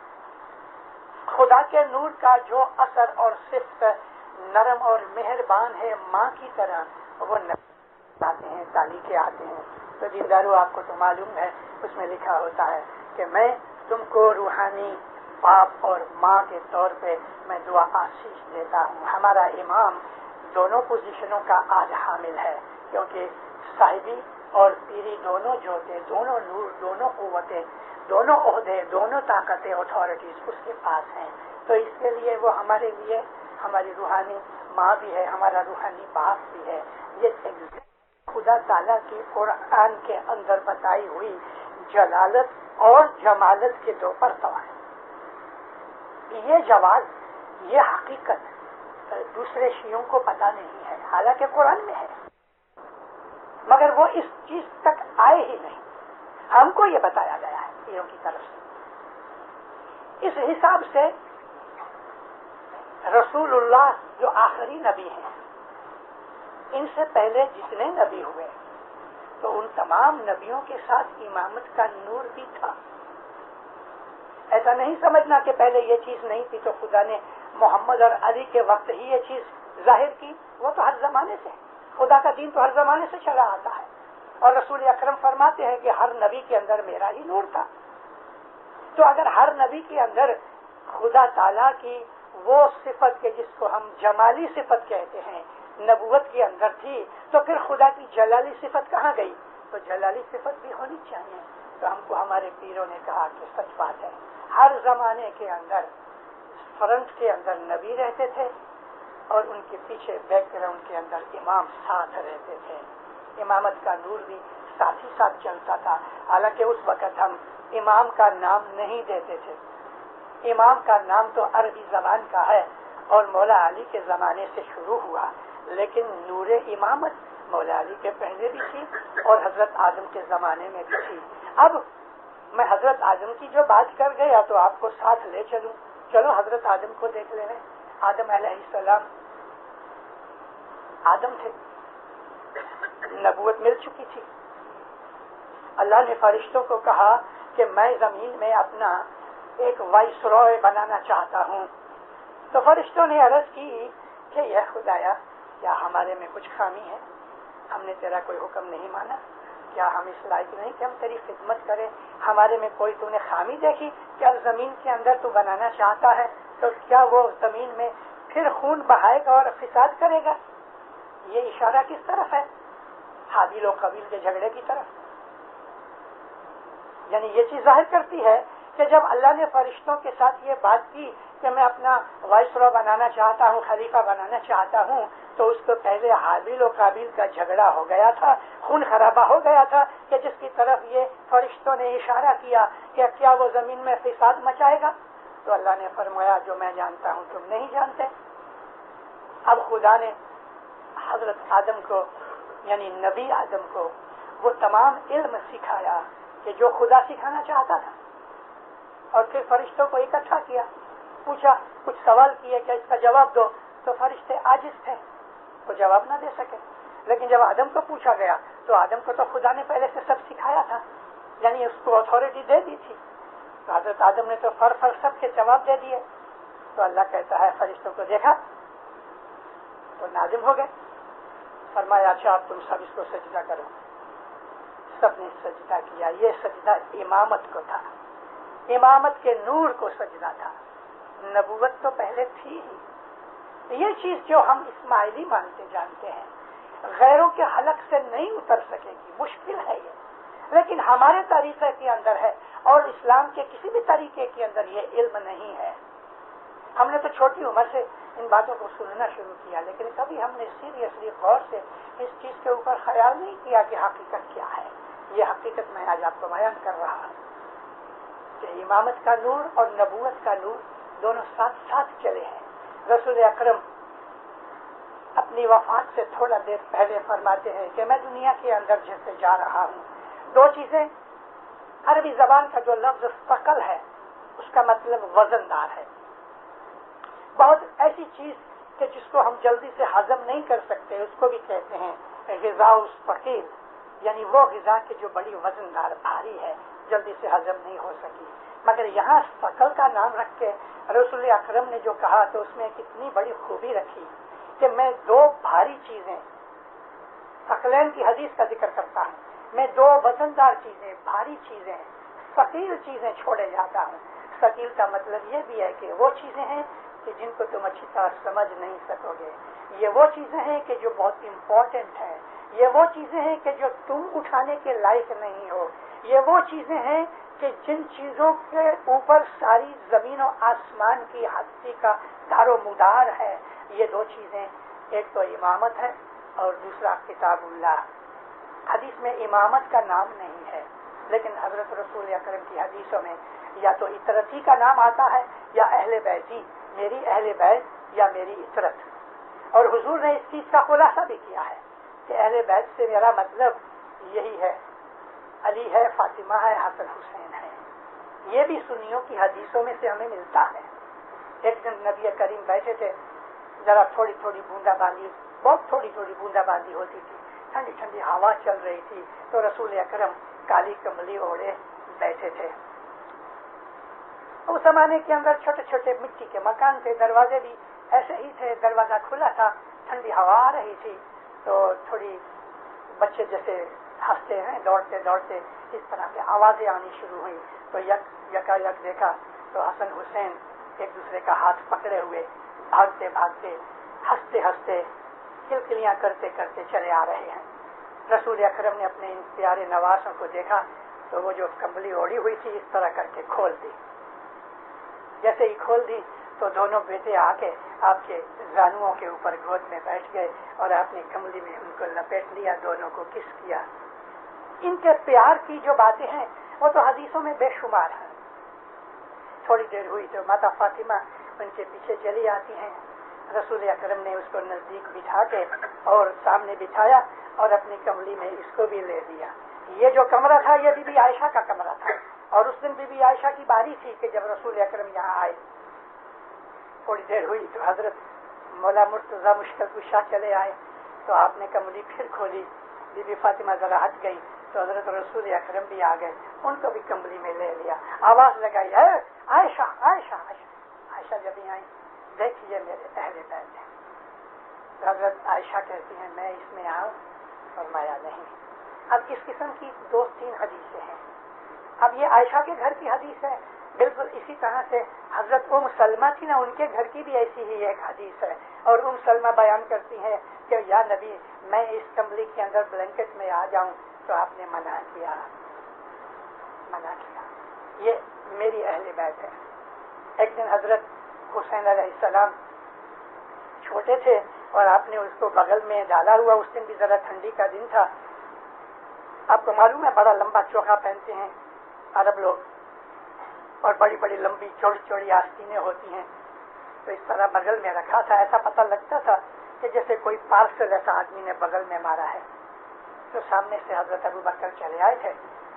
خدا کے نور کا جو اثر اور صفت نرم اور مہربان ہے، ماں کی طرح، وہ آتے ہیں، تالیقے آتے ہیں. تو دیندارو آپ کو تو معلوم ہے، اس میں لکھا ہوتا ہے کہ میں تم کو روحانی باپ اور ماں کے طور پہ میں دعا آشیش دیتا ہوں. ہمارا امام دونوں پوزیشنوں کا آج حامل ہے، کیونکہ صاحبی اور پیری دونوں جو تھے، دونوں نور، دونوں قوتیں، دونوں عہدے، دونوں طاقتیں، اتھارٹیز اس کے پاس ہیں. تو اس کے لیے وہ ہمارے لیے ہماری روحانی ماں بھی ہے، ہمارا روحانی باپ بھی ہے. یہ خدا تعالیٰ کی قرآن کے اندر بتائی ہوئی جلالت اور جمالت کے دو پرتو ہیں. یہ جواز، یہ حقیقت دوسرے شیعوں کو پتہ نہیں ہے، حالانکہ قرآن میں ہے، مگر وہ اس چیز تک آئے ہی نہیں. ہم کو یہ بتایا گیا ہے پیروں کی طرف سے. اس حساب سے رسول اللہ جو آخری نبی ہیں، ان سے پہلے جتنے نبی ہوئے تو ان تمام نبیوں کے ساتھ امامت کا نور بھی تھا. ایسا نہیں سمجھنا کہ پہلے یہ چیز نہیں تھی تو خدا نے محمد اور علی کے وقت ہی یہ چیز ظاہر کی. وہ تو ہر زمانے سے، خدا کا دین تو ہر زمانے سے چلا آتا ہے. اور رسول اکرم فرماتے ہیں کہ ہر نبی کے اندر میرا ہی نور تھا. تو اگر ہر نبی کے اندر خدا تعالیٰ کی وہ صفت کے جس کو ہم جمالی صفت کہتے ہیں نبوت کے اندر تھی، تو پھر خدا کی جلالی صفت کہاں گئی؟ تو جلالی صفت بھی ہونی چاہیے. تو ہم کو ہمارے پیروں نے کہا کہ سچ بات ہے، ہر زمانے کے اندر فرنٹ کے اندر نبی رہتے تھے اور ان کے پیچھے بیک گراؤنڈ کے اندر امام ساتھ رہتے تھے. امامت کا نور بھی ساتھ ہی ساتھ چلتا تھا. حالانکہ اس وقت ہم امام کا نام نہیں دیتے تھے. امام کا نام تو عربی زبان کا ہے اور مولا علی کے زمانے سے شروع ہوا، لیکن نور امامت مولا علی کے پہلے بھی تھی اور حضرت آدم کے زمانے میں بھی تھی. اب میں حضرت آدم کی جو بات کر گیا تو آپ کو ساتھ لے چلوں. چلو حضرت آدم کو دیکھ لیں. آدم علیہ السلام آدم تھے، نبوت مل چکی تھی. اللہ نے فرشتوں کو کہا کہ میں زمین میں اپنا ایک وائس رائے بنانا چاہتا ہوں. تو فرشتوں نے عرض کی کہ یا خدایا، کیا ہمارے میں کچھ خامی ہے؟ ہم نے تیرا کوئی حکم نہیں مانا؟ کیا ہم اس لائق نہیں کہ ہم تیری خدمت کریں؟ ہمارے میں کوئی تو نے خامی دیکھی؟ کیا زمین کے اندر تو بنانا چاہتا ہے تو کیا وہ زمین میں پھر خون بہائے گا اور فساد کرے گا؟ یہ اشارہ کس طرف ہے؟ حابیل و قابیل کے جھگڑے کی طرف. یعنی یہ چیز ظاہر کرتی ہے کہ جب اللہ نے فرشتوں کے ساتھ یہ بات کی کہ میں اپنا وائسرا بنانا چاہتا ہوں، خلیفہ بنانا چاہتا ہوں، تو اس کو پہلے حابیل و قابیل کا جھگڑا ہو گیا تھا، خون خرابہ ہو گیا تھا کہ جس کی طرف یہ فرشتوں نے اشارہ کیا کہ کیا وہ زمین میں فساد مچائے گا؟ تو اللہ نے فرمایا جو میں جانتا ہوں تم نہیں جانتے. اب خدا نے حضرت آدم کو یعنی نبی آدم کو وہ تمام علم سکھایا کہ جو خدا سکھانا چاہتا تھا. اور پھر فرشتوں کو اکٹھا کیا، پوچھا، کچھ سوال کیے کہ اس کا جواب دو. تو فرشتے عاجز تھے، وہ جواب نہ دے سکے. لیکن جب آدم کو پوچھا گیا تو آدم کو تو خدا نے پہلے سے سب سکھایا تھا، یعنی اس کو اتھارٹی دے دی تھی. تو حضرت آدم نے تو فر سب کے جواب دے دیے. تو اللہ کہتا ہے فرشتوں کو دیکھا تو نازم ہو گئے. فرمایا اچھا اب تم سب اس کو سجدہ کرو. سب نے سجدہ کیا. یہ سجدہ امامت کو تھا، امامت کے نور کو سجدہ تھا. نبوت تو پہلے تھی ہی. یہ چیز جو ہم اسماعیلی مانتے جانتے ہیں غیروں کے حلق سے نہیں اتر سکے گی، مشکل ہے یہ. لیکن ہمارے طریقے کے اندر ہے اور اسلام کے کسی بھی طریقے کے اندر یہ علم نہیں ہے. ہم نے تو چھوٹی عمر سے ان باتوں کو سننا شروع کیا، لیکن کبھی ہم نے سیریسلی غور سے اس چیز کے اوپر خیال نہیں کیا کہ حقیقت کیا ہے. یہ حقیقت میں آج آپ کو بیان کر رہا ہوں کہ امامت کا نور اور نبوت کا نور دونوں ساتھ ساتھ چلے ہیں. رسول اکرم اپنی وفات سے تھوڑا دیر پہلے فرماتے ہیں کہ میں دنیا کے اندر جیسے جا رہا ہوں، دو چیزیں. عربی زبان کا جو لفظ ثقل ہے اس کا مطلب وزن دار ہے. بہت ایسی چیز کہ جس کو ہم جلدی سے ہضم نہیں کر سکتے اس کو بھی کہتے ہیں غذا ثقیل، یعنی وہ غذا کہ جو بڑی وزن دار بھاری ہے، جلدی سے ہضم نہیں ہو سکی. مگر یہاں ثقل کا نام رکھ کے رسول اکرم نے جو کہا تو اس میں کتنی بڑی خوبی رکھی کہ میں دو بھاری چیزیں، ثقلین کی حدیث کا ذکر کرتا ہوں، میں دو وزندار چیزیں، بھاری چیزیں، ثقیل چیزیں چھوڑے جاتا ہوں. مستقل کا مطلب یہ بھی ہے کہ وہ چیزیں ہیں کہ جن کو تم اچھی طرح سمجھ نہیں سکو گے، یہ وہ چیزیں ہیں کہ جو بہت امپورٹنٹ ہیں، یہ وہ چیزیں ہیں کہ جو تم اٹھانے کے لائق نہیں ہو، یہ وہ چیزیں ہیں کہ جن چیزوں کے اوپر ساری زمین و آسمان کی ہستی کا دار و مدار ہے۔ یہ دو چیزیں، ایک تو امامت ہے اور دوسرا کتاب اللہ۔ حدیث میں امامت کا نام نہیں ہے، لیکن حضرت رسول اکرم کی حدیثوں میں یا تو اطرتی کا نام آتا ہے یا اہل بیتی، میری اہل بیت یا میری اطرت۔ اور حضور نے اس چیز کا خلاصہ بھی کیا ہے کہ اہل بیت سے میرا مطلب یہی ہے، علی ہے، فاطمہ ہے، حسن حسین ہے۔ یہ بھی سنیوں کی حدیثوں میں سے ہمیں ملتا ہے۔ ایک دن نبی کریم بیٹھے تھے، ذرا تھوڑی تھوڑی بوندا باندی، بہت تھوڑی تھوڑی بوندا باندی ہوتی تھی، ٹھنڈی ٹھنڈی ہوا چل رہی تھی، تو رسول اکرم کالی کملی اوڑھے بیٹھے تھے۔ اس زمانے کے اندر چھوٹے چھوٹے مٹی کے مکان تھے، دروازے بھی ایسے ہی تھے، دروازہ کھلا تھا، ٹھنڈی ہوا آ رہی تھی، تو تھوڑی بچے جیسے ہنستے ہیں دوڑتے دوڑتے اس طرح کی آوازیں آنی شروع ہوئی، تو یکا یک دیکھا تو حسن حسین ایک دوسرے کا ہاتھ پکڑے ہوئے بھاگتے بھاگتے ہنستے ہنستے کلکلیاں کرتے کرتے چلے آ رہے ہیں۔ رسول اکرم نے اپنے ان پیارے نواسوں کو دیکھا تو وہ جو کمبلی اوڑھی ہوئی تھی اس طرح کر کے کھول دی۔ جیسے ہی کھول دی تو دونوں بیٹے آ کے آپ کے زانوؤں کے اوپر گود میں بیٹھ گئے اور آپ نے کمبلی میں ان کو لپیٹ لیا، دونوں کو کس کیا۔ ان کے پیار کی جو باتیں ہیں وہ تو حدیثوں میں بے شمار ہیں۔ تھوڑی دیر ہوئی تو ماتا فاطمہ ان کے پیچھے چلی آتی ہیں، رسول اکرم نے اس کو نزدیک بٹھا کے اور سامنے بٹھایا اور اپنی کملی میں اس کو بھی لے لیا۔ یہ جو کمرہ تھا یہ بی بی عائشہ کا کمرہ تھا، اور اس دن بی بی عائشہ کی باری تھی کہ جب رسول اکرم یہاں آئے۔ تھوڑی دیر ہوئی تو حضرت مولا مرتضی مشکل کشا چلے آئے، تو آپ نے کملی پھر کھولی، بی بی فاطمہ ذرا ہٹ گئی تو حضرت رسول اکرم بھی آ گئے، ان کو بھی کملی میں لے لیا، آواز لگائی، اے عائشہ عائشہ عائشہ۔ عائشہ جب ہی آئی، دیکھیے میرے اہل بیت ہیں۔ حضرت عائشہ کہتی ہیں میں اس میں آؤں؟ فرمایا نہیں۔ اب اس قسم کی 2-3 حدیثیں ہیں۔ اب یہ عائشہ کے گھر کی حدیث ہے، بالکل اسی طرح سے حضرت ام سلمہ تھی نا، ان کے گھر کی بھی ایسی ہی ایک حدیث ہے، اور ام سلمہ بیان کرتی ہیں کہ یا نبی میں اس کمبلی کے اندر بلینکٹ میں آ جاؤں، تو آپ نے منع کیا۔ یہ میری اہل بیت ہے۔ ایک دن حضرت حسین علیہ السلام چھوٹے تھے اور آپ نے اس کو بغل میں ڈالا ہوا، اس دن بھی ذرا ٹھنڈی کا دن تھا۔ آپ کو معلوم ہے بڑا لمبا چوکا پہنتے ہیں عرب لوگ، اور بڑی بڑی لمبی چوڑی چوڑی آستینیں ہوتی ہیں، تو اس طرح بغل میں رکھا تھا، ایسا پتہ لگتا تھا کہ جیسے کوئی پارسل ایسا آدمی نے بغل میں مارا ہے۔ تو سامنے سے حضرت ابو بکر چلے آئے تھے،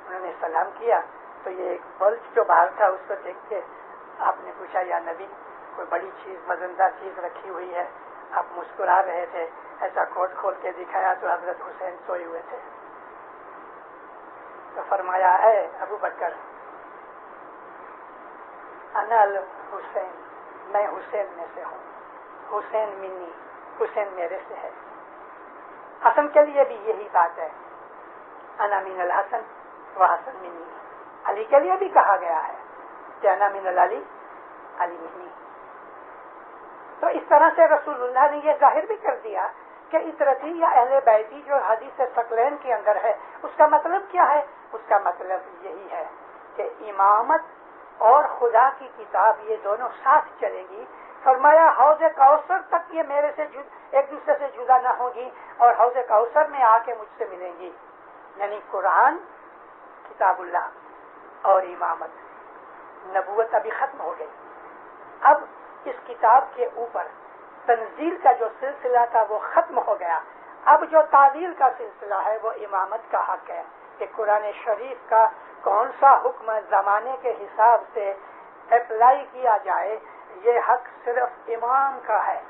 انہوں نے سلام کیا، تو یہ ایک بلج جو باہر تھا اس کو دیکھ کے آپ نے پوچھا یا نبی کوئی بڑی چیز وزندار چیز رکھی ہوئی ہے؟ آپ مسکرا رہے تھے، ایسا کوٹ کھول کے دکھایا تو حضرت حسین سوئے ہوئے تھے۔ تو فرمایا ہے ابو بکر انا الحسین، میں حسین میں سے ہوں، حسین منی، حسین میرے سے ہے۔ حسن کے لیے بھی یہی بات ہے، انا من الحسن و حسن منی۔ علی کے لیے بھی کہا گیا ہے کہ انا من العلی، علی منی۔ تو اس طرح سے رسول اللہ نے یہ ظاہر بھی کر دیا کہ اطرتی یا اہل بیتی جو حدیث ثقلین کے اندر ہے اس کا مطلب کیا ہے؟ اس کا مطلب یہی ہے کہ امامت اور خدا کی کتاب یہ دونوں ساتھ چلے گی۔ فرمایا حوض کوثر تک یہ میرے سے ایک دوسرے سے جدا نہ ہوگی، اور حوض کوثر میں آ کے مجھ سے ملیں گی، یعنی قرآن، کتاب اللہ اور امامت۔ نبوت ابھی ختم ہو گئی، اب اس کتاب کے اوپر تنزیل کا جو سلسلہ تھا وہ ختم ہو گیا، اب جو تعدیل کا سلسلہ ہے وہ امامت کا حق ہے کہ قرآن شریف کا کون سا حکم زمانے کے حساب سے اپلائی کیا جائے، یہ حق صرف امام کا ہے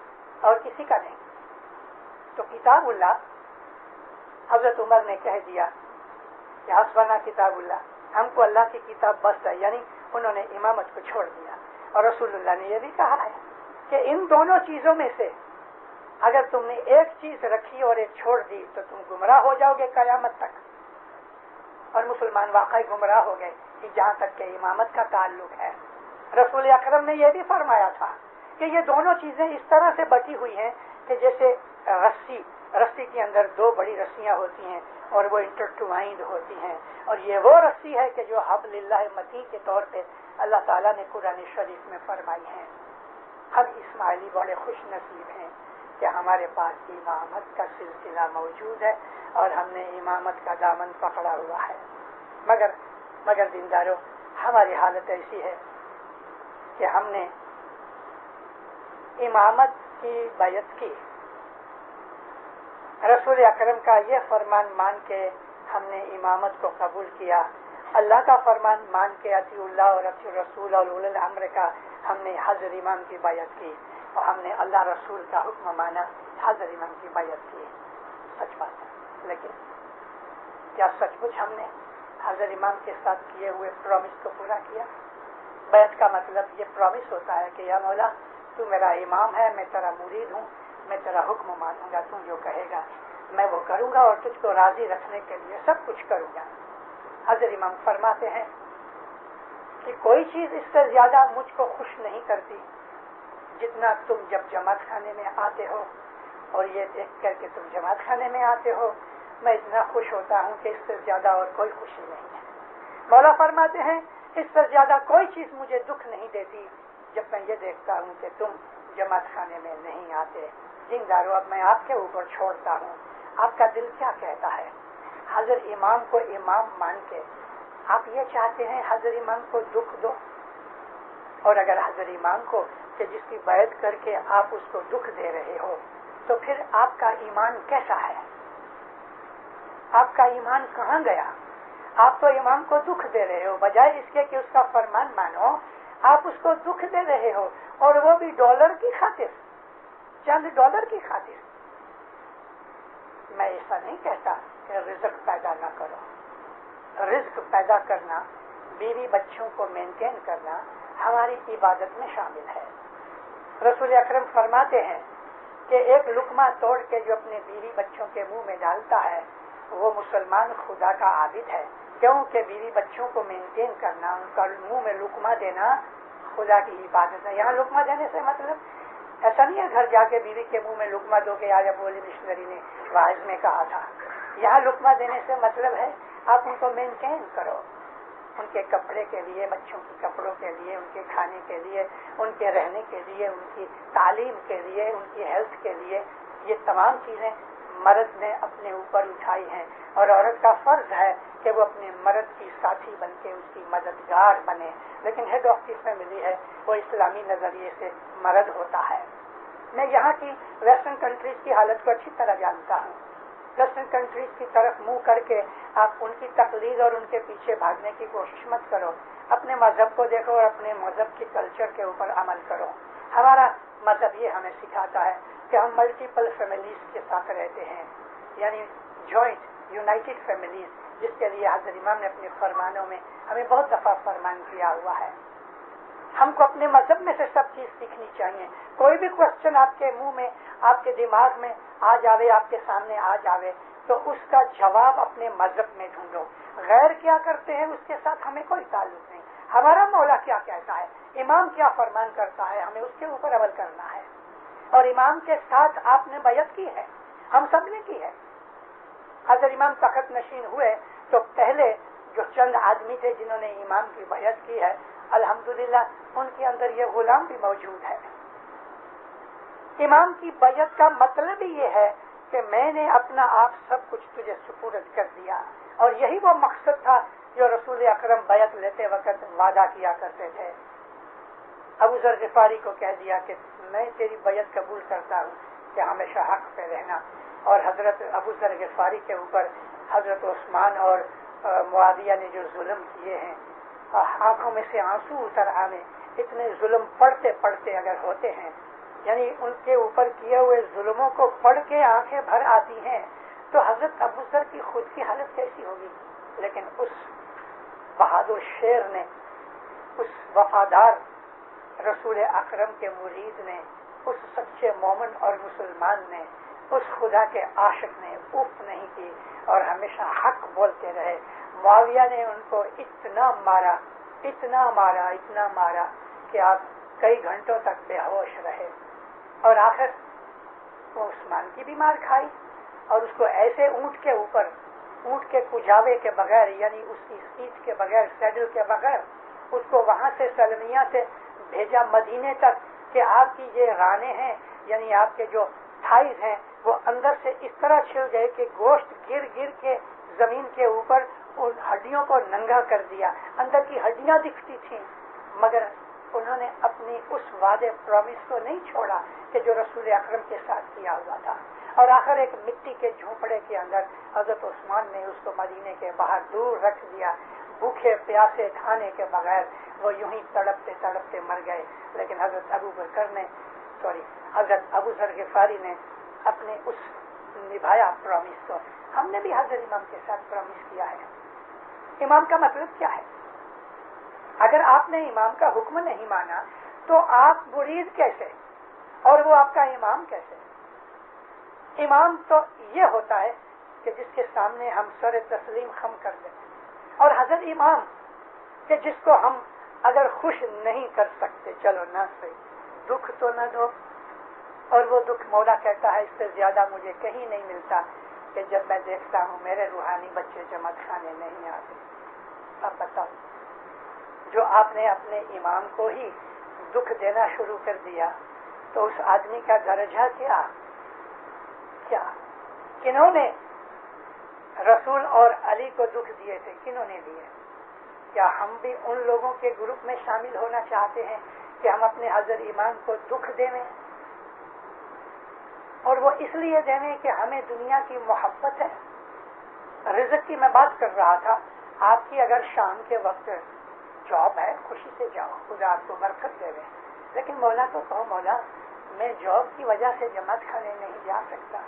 اور کسی کا نہیں۔ تو کتاب اللہ، حضرت عمر نے کہہ دیا کہ حسبنا کتاب اللہ، ہم کو اللہ کی کتاب بس ہے، یعنی انہوں نے امامت کو چھوڑ دیا۔ اور رسول اللہ نے یہ بھی کہا ہے کہ ان دونوں چیزوں میں سے اگر تم نے ایک چیز رکھی اور ایک چھوڑ دی تو تم گمراہ ہو جاؤ گے قیامت تک۔ اور مسلمان واقعی گمراہ ہو گئے کہ جہاں تک کہ امامت کا تعلق ہے۔ رسول اکرم نے یہ بھی فرمایا تھا کہ یہ دونوں چیزیں اس طرح سے بٹی ہوئی ہیں کہ جیسے رسی کے اندر دو بڑی رسیاں ہوتی ہیں اور وہ انٹرٹوائنڈ ہوتی ہیں، اور یہ وہ رسی ہے کہ جو حبل اللہ متین کے طور پہ اللہ تعالیٰ نے قرآن شریف میں فرمائی ہیں۔ ہم اسماعیلی بڑے خوش نصیب ہیں کہ ہمارے پاس امامت کا سلسلہ موجود ہے اور ہم نے امامت کا دامن پکڑا ہوا ہے، مگر دینداروں، ہماری حالت ایسی ہے کہ ہم نے امامت کی بیعت کی، رسول اکرم کا یہ فرمان مان کے ہم نے امامت کو قبول کیا، اللہ کا فرمان مان کے اطیع اللہ اور اطیع الرسول اور اولی الامر کا ہم نے حضر امام کی بیعت کی، اور ہم نے اللہ رسول کا حکم مانا، حضر امام کی بیعت کی۔ سچ بات ہے، لیکن کیا سچ مچ ہم نے حضر امام کے ساتھ کیے ہوئے پرومس کو پورا کیا؟ بیعت کا مطلب یہ پرومس ہوتا ہے کہ یا مولا تو میرا امام ہے، میں تیرا مرید ہوں، میں تیرا حکم مانوں گا، تو جو کہے گا میں وہ کروں گا اور تجھ کو راضی رکھنے کے لیے سب کچھ کروں گا۔ حضرت امام فرماتے ہیں کہ کوئی چیز اس سے زیادہ مجھ کو خوش نہیں کرتی جتنا تم جب جماعت خانے میں آتے ہو، اور یہ دیکھ کر کہ تم جماعت خانے میں آتے ہو میں اتنا خوش ہوتا ہوں کہ اس سے زیادہ اور کوئی خوشی نہیں ہے۔ مولا فرماتے ہیں اس سے زیادہ کوئی چیز مجھے دکھ نہیں دیتی جب میں یہ دیکھتا ہوں کہ تم جماعت خانے میں نہیں آتے۔ دیندارو، اب میں آپ کے اوپر چھوڑتا ہوں، آپ کا دل کیا کہتا ہے؟ حضرت امام کو امام مان کے آپ یہ چاہتے ہیں حضرت امام کو دکھ دو؟ اور اگر حضرت امام کو کہ جس کی بیعت کر کے آپ اس کو دکھ دے رہے ہو تو پھر آپ کا ایمان کیسا ہے؟ آپ کا ایمان کہاں گیا؟ آپ تو امام کو دکھ دے رہے ہو، بجائے اس کے کہ اس کا فرمان مانو آپ اس کو دکھ دے رہے ہو، اور وہ بھی ڈالر کی خاطر، چند ڈالر کی خاطر۔ میں ایسا نہیں کہتا کہ رزق پیدا نہ کرو، رزق پیدا کرنا، بیوی بچوں کو مینٹین کرنا ہماری عبادت میں شامل ہے۔ رسول اکرم فرماتے ہیں کہ ایک لقمہ توڑ کے جو اپنے بیوی بچوں کے منہ میں ڈالتا ہے وہ مسلمان خدا کا عابد ہے، کیونکہ بیوی بچوں کو مینٹین کرنا، ان کا منہ میں لقمہ دینا خدا کی عبادت ہے۔ یہاں لقمہ دینے سے مطلب ایسا نہیں ہے گھر جا کے بیوی کے منہ میں لقمہ دو کے آج ابو علی مشنری نے واعظ میں کہا تھا۔ یہاں لقمہ دینے سے مطلب ہے آپ ان کو مینٹین کرو، ان کے کپڑے کے لیے، بچوں کے کپڑوں کے لیے، ان کے کھانے کے لیے، ان کے رہنے کے لیے، ان کی تعلیم کے لیے، ان کی ہیلتھ کے لیے۔ یہ تمام چیزیں مرد نے اپنے اوپر اٹھائی ہیں، اور عورت کا فرض ہے کہ وہ اپنے مرد کی ساتھی بن کے اس کی مددگار بنے، لیکن ہیڈ آف دی فیملی ہے وہ اسلامی نظریے سے مرد ہوتا ہے۔ میں یہاں کی ویسٹرن کنٹریز کی حالت کو اچھی طرح جانتا ہوں۔ ویسٹرن کنٹریز کی طرف منہ کر کے آپ ان کی تقلید اور ان کے پیچھے بھاگنے کی کوشش مت کرو، اپنے مذہب کو دیکھو اور اپنے مذہب کی کلچر کے اوپر عمل کرو۔ ہمارا مذہب یہ ہمیں سکھاتا ہے کہ ہم ملٹیپل فیملیز کے ساتھ رہتے ہیں، یعنی جوائنٹ یونائٹڈ فیملیز، جس کے لیے حضرت امام نے اپنے فرمانوں میں ہمیں بہت دفعہ فرمان کیا ہوا ہے۔ ہم کو اپنے مذہب میں سے سب چیز سیکھنی چاہیے۔ کوئی بھی کوشچن آپ کے منہ میں، آپ کے دماغ میں آ جاوے، آپ کے سامنے آ جاوے، تو اس کا جواب اپنے مذہب میں ڈھونڈو۔ غیر کیا کرتے ہیں اس کے ساتھ ہمیں کوئی تعلق نہیں۔ ہمارا مولا کیا کہتا ہے، امام کیا فرمان کرتا ہے، ہمیں اس کے اوپر عمل کرنا ہے۔ اور امام کے ساتھ آپ نے بیعت کی ہے، ہم سب نے کی ہے۔ حضرت امام تخت نشین ہوئے تو پہلے جو چند آدمی تھے جنہوں نے امام کی بیعت کی ہے، الحمدللہ ان کے اندر یہ غلام بھی موجود ہے۔ امام کی بیعت کا مطلب ہی یہ ہے کہ میں نے اپنا آپ سب کچھ تجھے سپرد کر دیا، اور یہی وہ مقصد تھا جو رسول اکرم بیعت لیتے وقت وعدہ کیا کرتے تھے۔ ابو ذر غفاری کو کہہ دیا کہ میں تیری بیعت قبول کرتا ہوں کہ ہمیشہ حق پہ رہنا، اور حضرت ابو ذر غفاری کے اوپر حضرت عثمان اور معاویہ نے جو ظلم کیے ہیں، آنکھوں میں سے آنسو اتر آنے، اتنے ظلم پڑھتے پڑھتے اگر ہوتے ہیں، یعنی ان کے اوپر کیے ہوئے ظلموں کو پڑھ کے آنکھیں بھر آتی ہیں، تو حضرت ابو ذر کی خود کی حالت کیسی ہوگی؟ لیکن اس بہادر شیر نے، اس وفادار رسول اکرم کے مرید نے، اس سچے مومن اور مسلمان نے، اس خدا کے عاشق نے اف نہیں کی اور ہمیشہ حق بولتے رہے۔ معاویہ نے ان کو اتنا مارا اتنا مارا اتنا مارا کہ آپ کئی گھنٹوں تک بے ہوش رہے اور آخر وہ عثمان کی بھی مار کھائی اور اس کو ایسے اونٹ کے کجاوے کے بغیر، یعنی اس کی سیٹ کے بغیر، سیڈل کے بغیر، اس کو وہاں سے سلمیہ سے بھیجا مدینے تک کہ آپ کی یہ رانے ہیں، یعنی آپ کے جو تھائز ہیں، وہ اندر سے اس طرح چھل گئے کہ گوشت گر گر کے زمین کے اوپر ان ہڈیوں کو ننگا کر دیا، اندر کی ہڈیاں دکھتی تھیں، مگر انہوں نے اپنی اس وعدے پرومس کو نہیں چھوڑا کہ جو رسول اکرم کے ساتھ کیا ہوا تھا، اور آخر ایک مٹی کے جھونپڑے کے اندر حضرت عثمان نے اس کو مدینے کے باہر دور رکھ دیا، بھوکے پیاسے کھانے کے بغیر وہ یوں ہی تڑپتے تڑپتے مر گئے۔ لیکن حضرت ابو ذر غفاری نے اپنے اس نبھایا پرومس کو۔ ہم نے بھی حضرت امام کے ساتھ پرومس کیا ہے۔ امام کا مطلب کیا ہے؟ اگر آپ نے امام کا حکم نہیں مانا تو آپ مرید کیسے اور وہ آپ کا امام کیسے؟ امام تو یہ ہوتا ہے کہ جس کے سامنے ہم سر تسلیم خم کر دیں، اور حضرت امام کہ جس کو ہم اگر خوش نہیں کر سکتے چلو نہ صحیح، دکھ تو نہ دو، اور وہ دکھ مولا کہتا ہے اس سے زیادہ مجھے کہیں نہیں ملتا کہ جب میں دیکھتا ہوں میرے روحانی بچے جماعت خانے نہیں آتے۔ اب بتاؤ، جو آپ نے اپنے امام کو ہی دکھ دینا شروع کر دیا تو اس آدمی کا درجہ کیا؟ کنہوں نے رسول اور علی کو دکھ دیے تھے؟ کنہوں نے دیے؟ کیا ہم بھی ان لوگوں کے گروپ میں شامل ہونا چاہتے ہیں کہ ہم اپنے حضرت امام کو دکھ دیں، اور وہ اس لیے دیں کہ ہمیں دنیا کی محبت ہے؟ رزق کی میں بات کر رہا تھا، آپ کی اگر شام کے وقت جاب ہے خوشی سے جاؤ، خدا آپ کو برکت دے دے، لیکن مولا کو کہو مولا میں جاب کی وجہ سے جماعت خانے نہیں جا سکتا،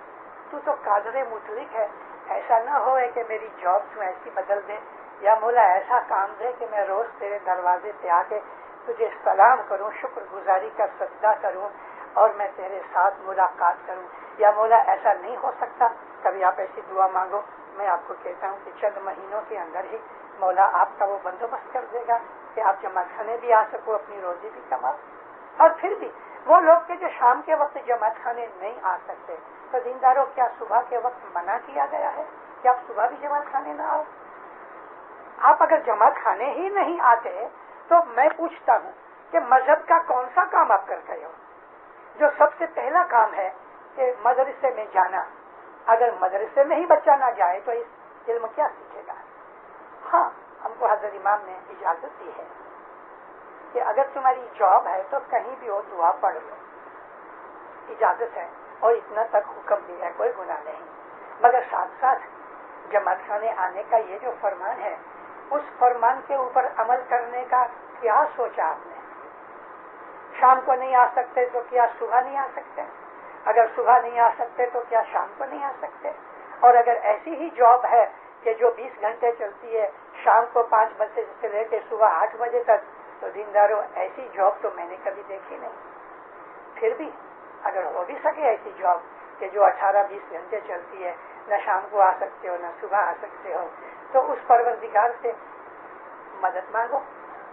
تو قادر مطلق ہے، ایسا نہ ہو کہ میری جاب تو ایسی بدل دے، یا مولا ایسا کام دے کہ میں روز تیرے دروازے پہ آ کے تجھے سلام کروں، شکر گزاری کا سجدہ کروں اور میں تیرے ساتھ ملاقات کروں، یا مولا ایسا نہیں ہو سکتا، کبھی آپ ایسی دعا مانگو، میں آپ کو کہتا ہوں کہ چند مہینوں کے اندر ہی مولا آپ کا وہ بندوبست کر دے گا کہ آپ جماعت خانے بھی آ سکو، اپنی روزی بھی کماؤ۔ اور پھر بھی وہ لوگ کہ جو شام کے وقت جماعت خانے نہیں آ سکتے، تو دینداروں کیا صبح کے وقت منع کیا گیا ہے کہ آپ صبح بھی جماعت خانے نہ آؤ؟ آپ اگر جماعت خانے ہی نہیں آتے تو میں پوچھتا ہوں کہ مذہب کا کون سا کام آپ کر رہے ہو؟ جو سب سے پہلا کام ہے کہ مدرسے میں جانا، اگر مدرسے میں ہی بچہ نہ جائے تو اس علم کیا سیکھے گا؟ ہاں، ہم کو حضرت امام نے اجازت دی ہے کہ اگر تمہاری جاب ہے تو کہیں بھی ہو دعا پڑھ لو، اجازت ہے، اور اتنا تک حکم دیا ہے، کوئی گناہ نہیں، مگر ساتھ ساتھ جماعت خانے آنے کا یہ جو فرمان ہے اس فرمان کے اوپر عمل کرنے کا کیا سوچا آپ نے؟ شام کو نہیں آ سکتے تو کیا صبح نہیں آ سکتے؟ اگر صبح نہیں آ سکتے تو کیا شام کو نہیں آ سکتے؟ اور اگر ایسی ہی جاب ہے کہ جو 20 گھنٹے چلتی ہے، شام کو 5 بجے سے لے کے صبح 8 بجے تک، تو دینداروں ایسی جاب تو میں نے کبھی دیکھی نہیں۔ پھر بھی اگر ہو بھی سکے ایسی جاب کہ جو 18-20 گھنٹے چلتی ہے، نہ شام کو آ سکتے ہو نہ صبح آ سکتے ہو، تو اس پروردگار سے مدد مانگو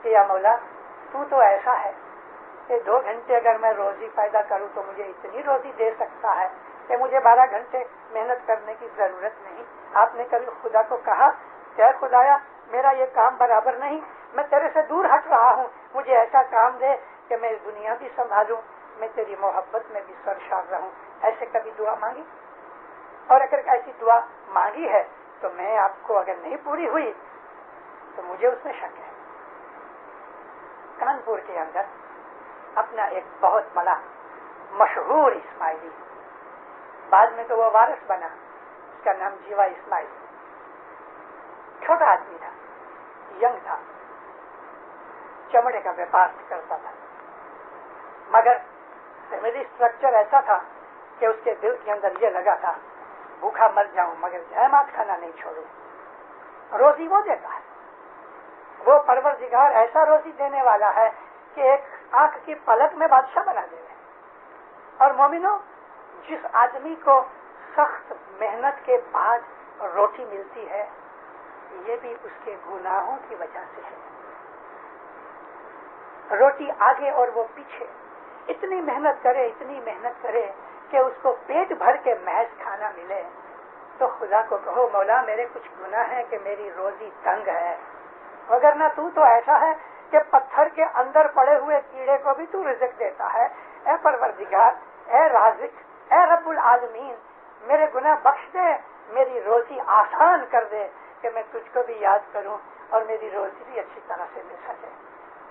کہ یا مولا تو ایسا ہے کہ 2 گھنٹے اگر میں روزی پیدا کروں تو مجھے اتنی روزی دے سکتا ہے کہ مجھے 12 گھنٹے محنت کرنے کی ضرورت نہیں۔ آپ نے کبھی خدا کو کہا کہ اے خدایا میرا یہ کام برابر نہیں، میں تیرے سے دور ہٹ رہا ہوں، مجھے ایسا کام دے کہ میں دنیا بھی سنبھالوں، میں تیری محبت میں بھی سرشار رہوں؟ ایسے کبھی دعا مانگی؟ اور اگر ایسی دعا مانگی ہے تو میں آپ کو اگر نہیں پوری ہوئی تو مجھے اس میں شک ہے۔ کانپور کے اندر اپنا ایک بہت بڑا مشہور اسماعیلی، بعد میں تو وہ وارث بنا، اس کا نام جیوا اسماعیل، چھوٹا آدمی تھا، ینگ تھا، چمڑے کا ویپار کرتا تھا، مگر فیملی اسٹرکچر ایسا تھا کہ اس کے دل کے اندر یہ لگا تھا بھوکا مر جاؤں مگر جائمات کھانا نہیں چھوڑوں۔ روزی وہ دیتا ہے، وہ پروردگار ایسا روزی دینے والا ہے کہ ایک آنکھ کی پلک میں بادشاہ بنا دے گا۔ اور مومنوں، جس آدمی کو سخت محنت کے بعد روٹی ملتی ہے یہ بھی اس کے گناہوں کی وجہ سے ہے۔ روٹی آگے اور وہ پیچھے، اتنی محنت کرے کہ اس کو پیٹ بھر کے محض کھانا ملے، تو خدا کو کہو مولا میرے کچھ گناہ ہیں کہ میری روزی تنگ ہے، وگرنہ تو ایسا ہے کہ پتھر کے اندر پڑے ہوئے کیڑے کو بھی تو رزق دیتا ہے۔ اے پروردگار، اے رازق، اے رب العالمین، میرے گناہ بخش دے، میری روزی آسان کر دے کہ میں تجھ کو بھی یاد کروں اور میری روزی بھی اچھی طرح سے مل سکے۔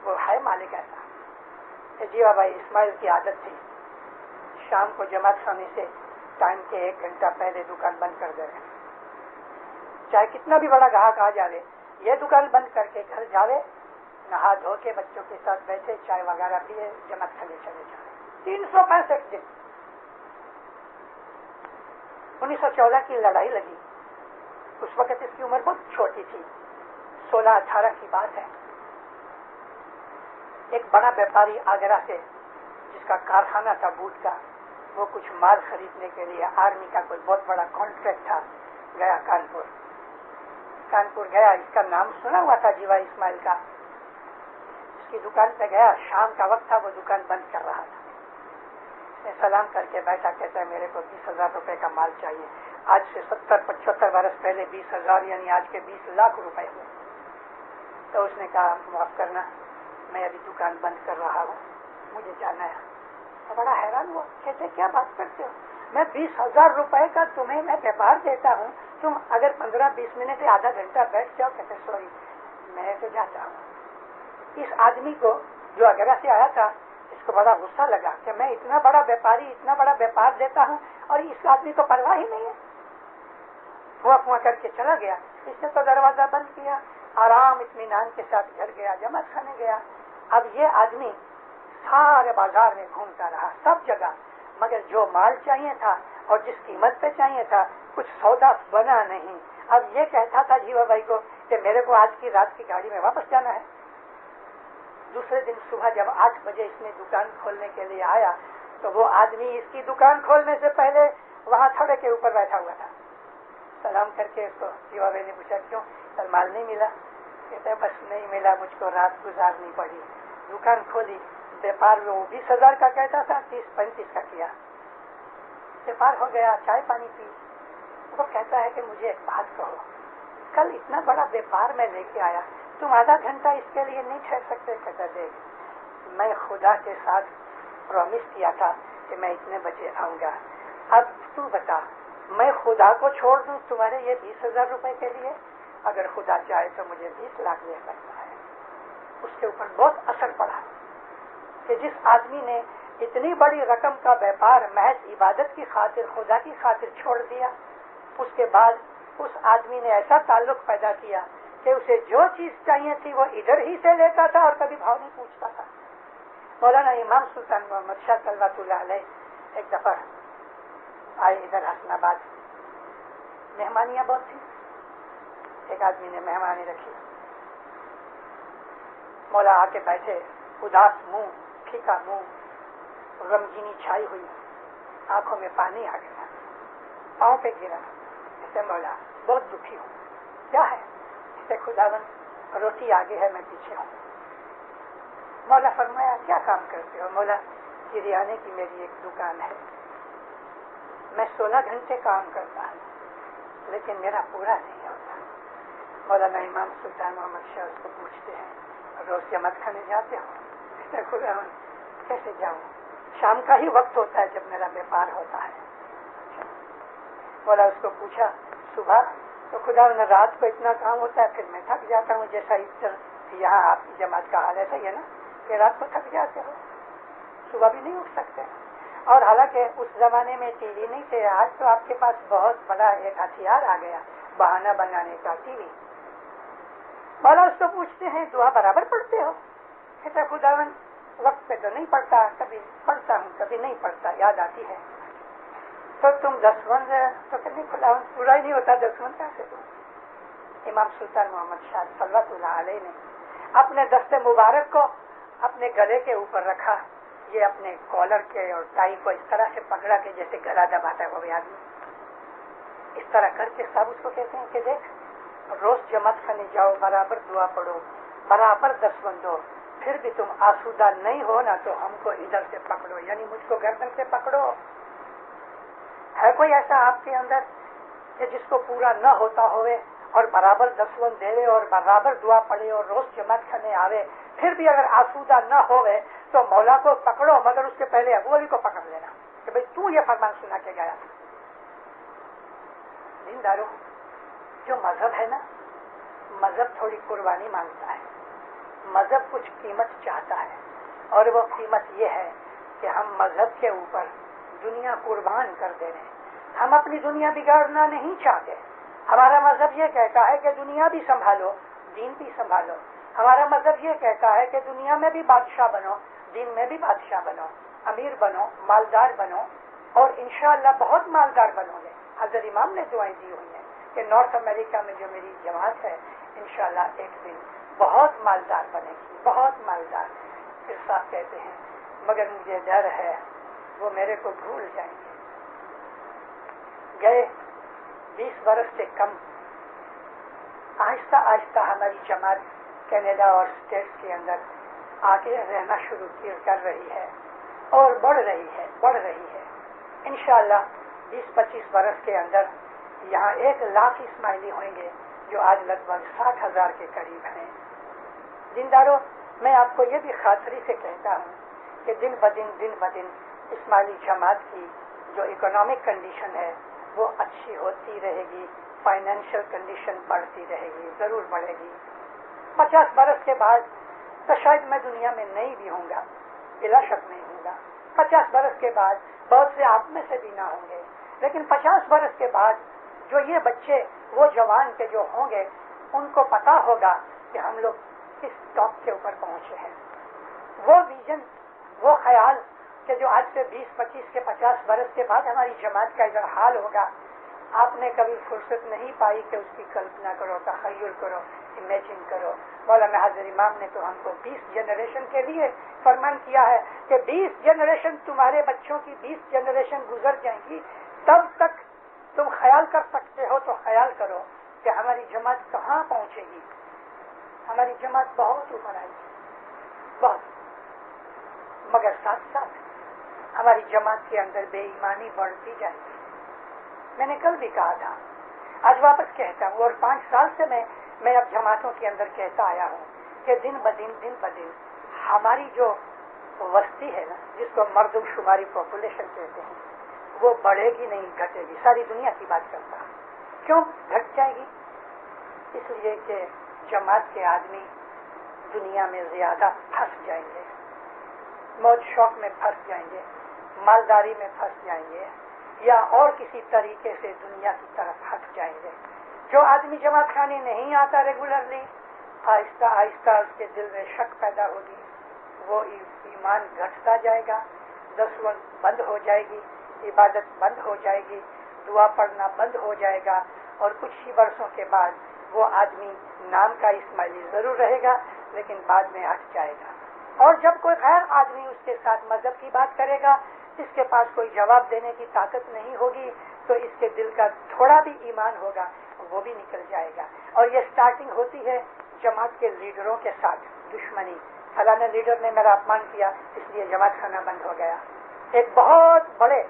وہ ہے مالک ایسا۔ جیوا بھائی اسماعیل کی عادت تھی شام کو جماعت خانے سے ٹائم کے 1 گھنٹہ پہلے دکان بند کر دے رہے، چاہے کتنا بھی بڑا گاہک آ جاوے، یہ دکان بند کر کے گھر جاوے، نہا دھو کے بچوں کے ساتھ بیٹھے، چائے وغیرہ پیے، جماعت خانے چلے جائے۔ 365 دن۔ 1914 کی لڑائی لگی، اس وقت اس کی عمر بہت چھوٹی تھی، 16-18 کی بات ہے۔ ایک بڑا ویپاری آگرہ سے، جس کا کارخانہ تھا بوٹ کا، وہ کچھ مال خریدنے کے لیے آرمی کا کوئی بہت بڑا کانٹریکٹ تھا، گیا کانپور گیا۔ اس کا نام سنا ہوا تھا جیوا اسماعیل کا۔ اس کی دکان پہ گیا، شام کا وقت تھا، وہ دکان بند کر رہا تھا۔ اس نے سلام کر کے بیٹھا، کہتا ہے میرے کو 20,000 روپے کا مال چاہیے۔ آج سے 70-75 برس پہلے 20,000 یعنی آج کے 20 لاکھ روپے ہوئے۔ تو اس نے کہا معاف کرنا، میں ابھی دکان بند کر رہا ہوں، مجھے جانا ہے۔ تو بڑا حیران ہوا، کہتے کیا بات کرتے ہو، میں 20,000 روپے کا تمہیں میں ویپار دیتا ہوں، تم اگر 15-20 منٹ یا آدھا گھنٹہ بیٹھ جاؤ۔ کہتے سوری میں تو جاتا ہوں۔ اس آدمی کو جو آگرہ سے آیا تھا، اس کو بڑا غصہ لگا کہ میں اتنا بڑا ویپاری اتنا بڑا ویپار دیتا ہوں اور اس آدمی کو پرواہ ہی نہیں ہے۔ ہوا کر کے چلا گیا۔ اس نے تو دروازہ بند کیا، آرام اطمینان کے ساتھ گھر گیا، جماعت خانے گیا۔ اب یہ آدمی سارے بازار میں گھومتا رہا، سب جگہ، مگر جو مال چاہیے تھا اور جس قیمت پہ چاہیے تھا کچھ سودا بنا نہیں۔ اب یہ کہتا تھا جیوا بھائی کو کہ میرے کو آج کی رات کی گاڑی میں واپس جانا ہے۔ دوسرے دن صبح جب 8 بجے اس نے دکان کھولنے کے لیے آیا تو وہ آدمی اس کی دکان کھولنے سے پہلے وہاں تھڑے کے اوپر بیٹھا ہوا تھا۔ سلام کر کے اس کو جیوا بھائی نے پوچھا کیوں، سر مال نہیں ملا؟ کہتا ہے بس نہیں ملا، مجھ کو رات گزارنی پڑی۔ دکان کھولی، ویپار وہ 20,000 کا کہتا تھا، 30-35 کا کیا۔ ویپار ہو گیا، چائے پانی پی۔ وہ کہتا ہے کہ مجھے ایک بات کہو، کل اتنا بڑا ویپار میں لے کے آیا، تم آدھا گھنٹہ اس کے لیے نہیں ٹھہر سکتے؟ کہتا دیکھ میں خدا کے ساتھ پرومس کیا تھا کہ میں اتنے بجے آؤں گا، اب تو بتا میں خدا کو چھوڑ دوں تمہارے یہ 20,000 روپے کے لیے؟ اگر خدا چاہے تو مجھے 20 لاکھ دے سکتا ہے۔ اس کے اوپر بہت اثر پڑا کہ جس آدمی نے اتنی بڑی رقم کا ویپار محض عبادت کی خاطر، خدا کی خاطر چھوڑ دیا، اس کے بعد اس آدمی نے ایسا تعلق پیدا کیا کہ اسے جو چیز چاہیے تھی وہ ادھر ہی سے لیتا تھا اور کبھی بھاؤ نہیں پوچھتا تھا۔ مولانا امام سلطان محمد شاہ صلوات اللہ علیہ ایک دفعہ آئے ادھر حسن آباد، مہمانیاں بہت تھی، ایک آدمی نے مہمانی رکھی، مولا آ کے بیٹھے، اداس منہ، پھیکا منہ، غمگینی چھائی ہوئی، آنکھوں میں پانی آ گیا، پاؤں پہ گرا، اسے مولا بہت دکھی ہوں۔ کیا ہے؟ اسے خداوند روٹی آگے ہے، میں پیچھے ہوں۔ مولا فرمایا کیا کام کرتے ہو؟ مولا کریانے کی میری ایک دکان ہے، میں 16 گھنٹے کام کرتا ہوں لیکن میرا پورا نہیں ہوتا۔ مولانا امام سلطان محمد شاہ اس کو پوچھتے ہیں روز جماعت خانے جاتے ہو؟ اسے خداوند کیسے جاؤں، شام کا ہی وقت ہوتا ہے جب میرا ویپار ہوتا ہے۔ مولا اس کو پوچھا صبح؟ تو خداوند رات کو اتنا کام ہوتا ہے پھر میں تھک جاتا ہوں، جیسا یہاں آپ کی جماعت کا حال ہے، صحیح ہے نا کہ رات کو تھک جاتے ہو، صبح بھی نہیں اٹھ سکتے۔ اور حالانکہ اس زمانے میں ٹی وی نہیں تھے، آج تو آپ کے پاس بہت بڑا ایک ہتھیار آ گیا بہانہ بنانے کا، ٹی وی۔ مولا اس کو پوچھتے ہیں دعا برابر پڑھتے ہو؟ کہتا خداوند وقت پہ تو نہیں پڑھتا، کبھی پڑھتا ہوں کبھی نہیں پڑھتا، یاد آتی ہے۔ تو تم 10 وند تو کبھی خداوند پورا ہی نہیں ہوتا، 10 وند کیسے تم؟ امام سلطان محمد شاہ صلوات اللہ علیہ نے اپنے دست مبارک کو اپنے گلے کے اوپر رکھا، یہ اپنے کالر کے اور ٹائی کو اس طرح سے پکڑا کہ جیسے گلا دباتا ہے وہ بھی آدمی، اس طرح کر کے سب اس کو کہتے ہیں کہ دیکھ روز جماعت خانے جاؤ، برابر دعا پڑھو، برابر 10 وند دو، پھر بھی تم آسودہ نہیں ہو نا تو ہم کو ادھر سے پکڑو، یعنی مجھ کو گردن سے پکڑو۔ ہے کوئی ایسا آپ کے اندر کہ جس کو پورا نہ ہوتا ہوئے اور برابر دسون دے اور برابر دعا پڑے اور روز جماعت کرنے آوے، پھر بھی اگر آسودہ نہ ہوئے تو مولا کو پکڑو، مگر اس کے پہلے ابو علی کو پکڑ لینا کہ بھئی تو یہ فرمان سنا کے گیا تھا۔ دیندارو، جو مذہب ہے نا، مذہب تھوڑی قربانی مانگتا ہے، مذہب کچھ قیمت چاہتا ہے، اور وہ قیمت یہ ہے کہ ہم مذہب کے اوپر دنیا قربان کر دے رہے ہیں۔ ہم اپنی دنیا بگاڑنا نہیں چاہتے۔ ہمارا مذہب یہ کہتا ہے کہ دنیا بھی سنبھالو، دین بھی سنبھالو۔ ہمارا مذہب یہ کہتا ہے کہ دنیا میں بھی بادشاہ بنو، دین میں بھی بادشاہ بنو، امیر بنو، مالدار بنو، اور انشاءاللہ بہت مالدار بنو گے۔ حضرت امام نے دعائیں دی ہوئی ہیں کہ نارتھ امریکہ میں جو میری جماعت ہے انشاءاللہ ایک دن بہت مالدار بنے گی، بہت مالدار۔ پھر صاحب کہتے ہیں مگر مجھے ڈر ہے وہ میرے کو بھول جائیں گے۔ گئے 20 برس سے کم، آہستہ آہستہ ہماری جماعت کینیڈا اور اسٹیٹس کے اندر آگے رہنا شروع کر رہی ہے اور بڑھ رہی ہے۔ انشاءاللہ 20-25 برس کے اندر یہاں 1 لاکھ اسماعیلی ہوئیں گے جو آج لگ بھگ 60,000 کے قریب ہیں۔ دیندارو، میں آپ کو یہ بھی خاطری سے کہتا ہوں کہ دن بدن اسماعیلی جماعت کی جو اکنامک کنڈیشن ہے وہ اچھی ہوتی رہے گی، فائنینشیل کنڈیشن بڑھتی رہے گی، ضرور بڑھے گی۔ 50 برس کے بعد تو شاید میں دنیا میں نہیں بھی ہوں گا، بلا شک نہیں ہوں گا۔ 50 برس کے بعد بہت سے آپ میں سے بھی نہ ہوں گے، لیکن 50 برس کے بعد جو یہ بچے، وہ جوان کے جو ہوں گے، ان کو پتا ہوگا کہ ہم لوگ کس ٹاپ کے اوپر پہنچے ہیں۔ وہ ویژن، وہ خیال کہ جو آج سے 20-25 کے 50 برس کے بعد ہماری جماعت کا اگر حال ہوگا، آپ نے کبھی فرصت نہیں پائی کہ اس کی کلپنا کرو، تخیل کرو، امیجن کرو۔ مولانا حضرت امام نے تو ہم کو 20 جنریشن کے لیے فرمان کیا ہے کہ 20 جنریشن تمہارے بچوں کی 20 جنریشن گزر جائیں گی، تب تک تم خیال کر سکتے ہو تو خیال کرو کہ ہماری جماعت کہاں پہنچے گی۔ ہماری جماعت بہت اوپر آئے گی، بہت، مگر ساتھ ساتھ ہماری جماعت کے اندر بے ایمانی بڑھتی جائے گی۔ میں نے کل بھی کہا تھا، آج واپس کہتا ہوں، اور 5 سال سے میں اب جماعتوں کے اندر کہتا آیا ہوں کہ دن بدن ہماری جو وسطی ہے نا، جس کو مردم شماری پاپولیشن کہتے ہیں، وہ بڑھے گی نہیں، گھٹے گی۔ ساری دنیا کی بات کرتا ہوں۔ کیوں گھٹ جائے گی؟ اس لیے کہ جماعت کے آدمی دنیا میں زیادہ پھنس جائیں گے، موج شوق میں پھنس جائیں گے، مالداری میں پھنس جائیں گے، یا اور کسی طریقے سے دنیا کی طرف ہٹ جائیں گے۔ جو آدمی جماعت خانے نہیں آتا ریگولرلی، آہستہ آہستہ اس کے دل میں شک پیدا ہوگی، وہ ایمان گھٹتا جائے گا، دسویں بند ہو جائے گی، عبادت بند ہو جائے گی، دعا پڑھنا بند ہو جائے گا، اور کچھ ہی برسوں کے بعد وہ آدمی نام کا اسماعیلی ضرور رہے گا لیکن بعد میں ہٹ جائے گا۔ اور جب کوئی غیر آدمی اس کے ساتھ مذہب کی بات کرے گا، اس کے پاس کوئی جواب دینے کی طاقت نہیں ہوگی، تو اس کے دل کا تھوڑا بھی ایمان ہوگا وہ بھی نکل جائے گا۔ اور یہ سٹارٹنگ ہوتی ہے جماعت کے لیڈروں کے ساتھ دشمنی۔ فلاں لیڈر نے میرا اپمان کیا، اس لیے جماعت خانہ بند ہو گیا۔ ایک بہت بڑے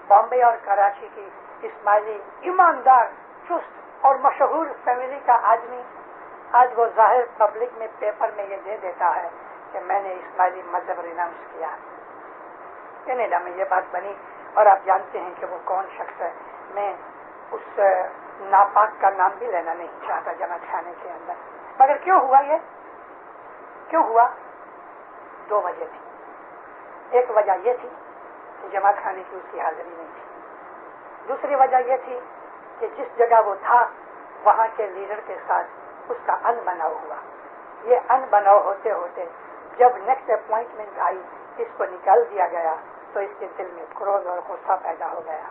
بامبے اور کراچی کی اسماعیلی ایماندار، چست اور مشہور فیملی کا آدمی، آج وہ ظاہر پبلک میں پیپر میں یہ دے دیتا ہے کہ میں نے اسماعیلی مذہب ریناؤنس کیا۔ کینیڈا میں یہ بات بنی، اور آپ جانتے ہیں کہ وہ کون شخص ہے۔ میں اس ناپاک کا نام بھی لینا نہیں چاہتا جماعت خانے کے اندر، مگر کیوں ہوا یہ؟ کیوں ہوا؟ 2 وجہ تھی۔ ایک وجہ یہ تھی کہ جماعت خانے کی اس کی حاضری نہیں تھی۔ دوسری وجہ یہ تھی کہ جس جگہ وہ تھا وہاں کے لیڈر کے ساتھ اس کا ان بناؤ ہوا۔ یہ ان بناؤ ہوتے ہوتے جب نیکسٹ اپوائنٹمنٹ آئی، اس کو نکال دیا گیا، تو اس کے دل میں کروز اور غصہ پیدا ہو گیا۔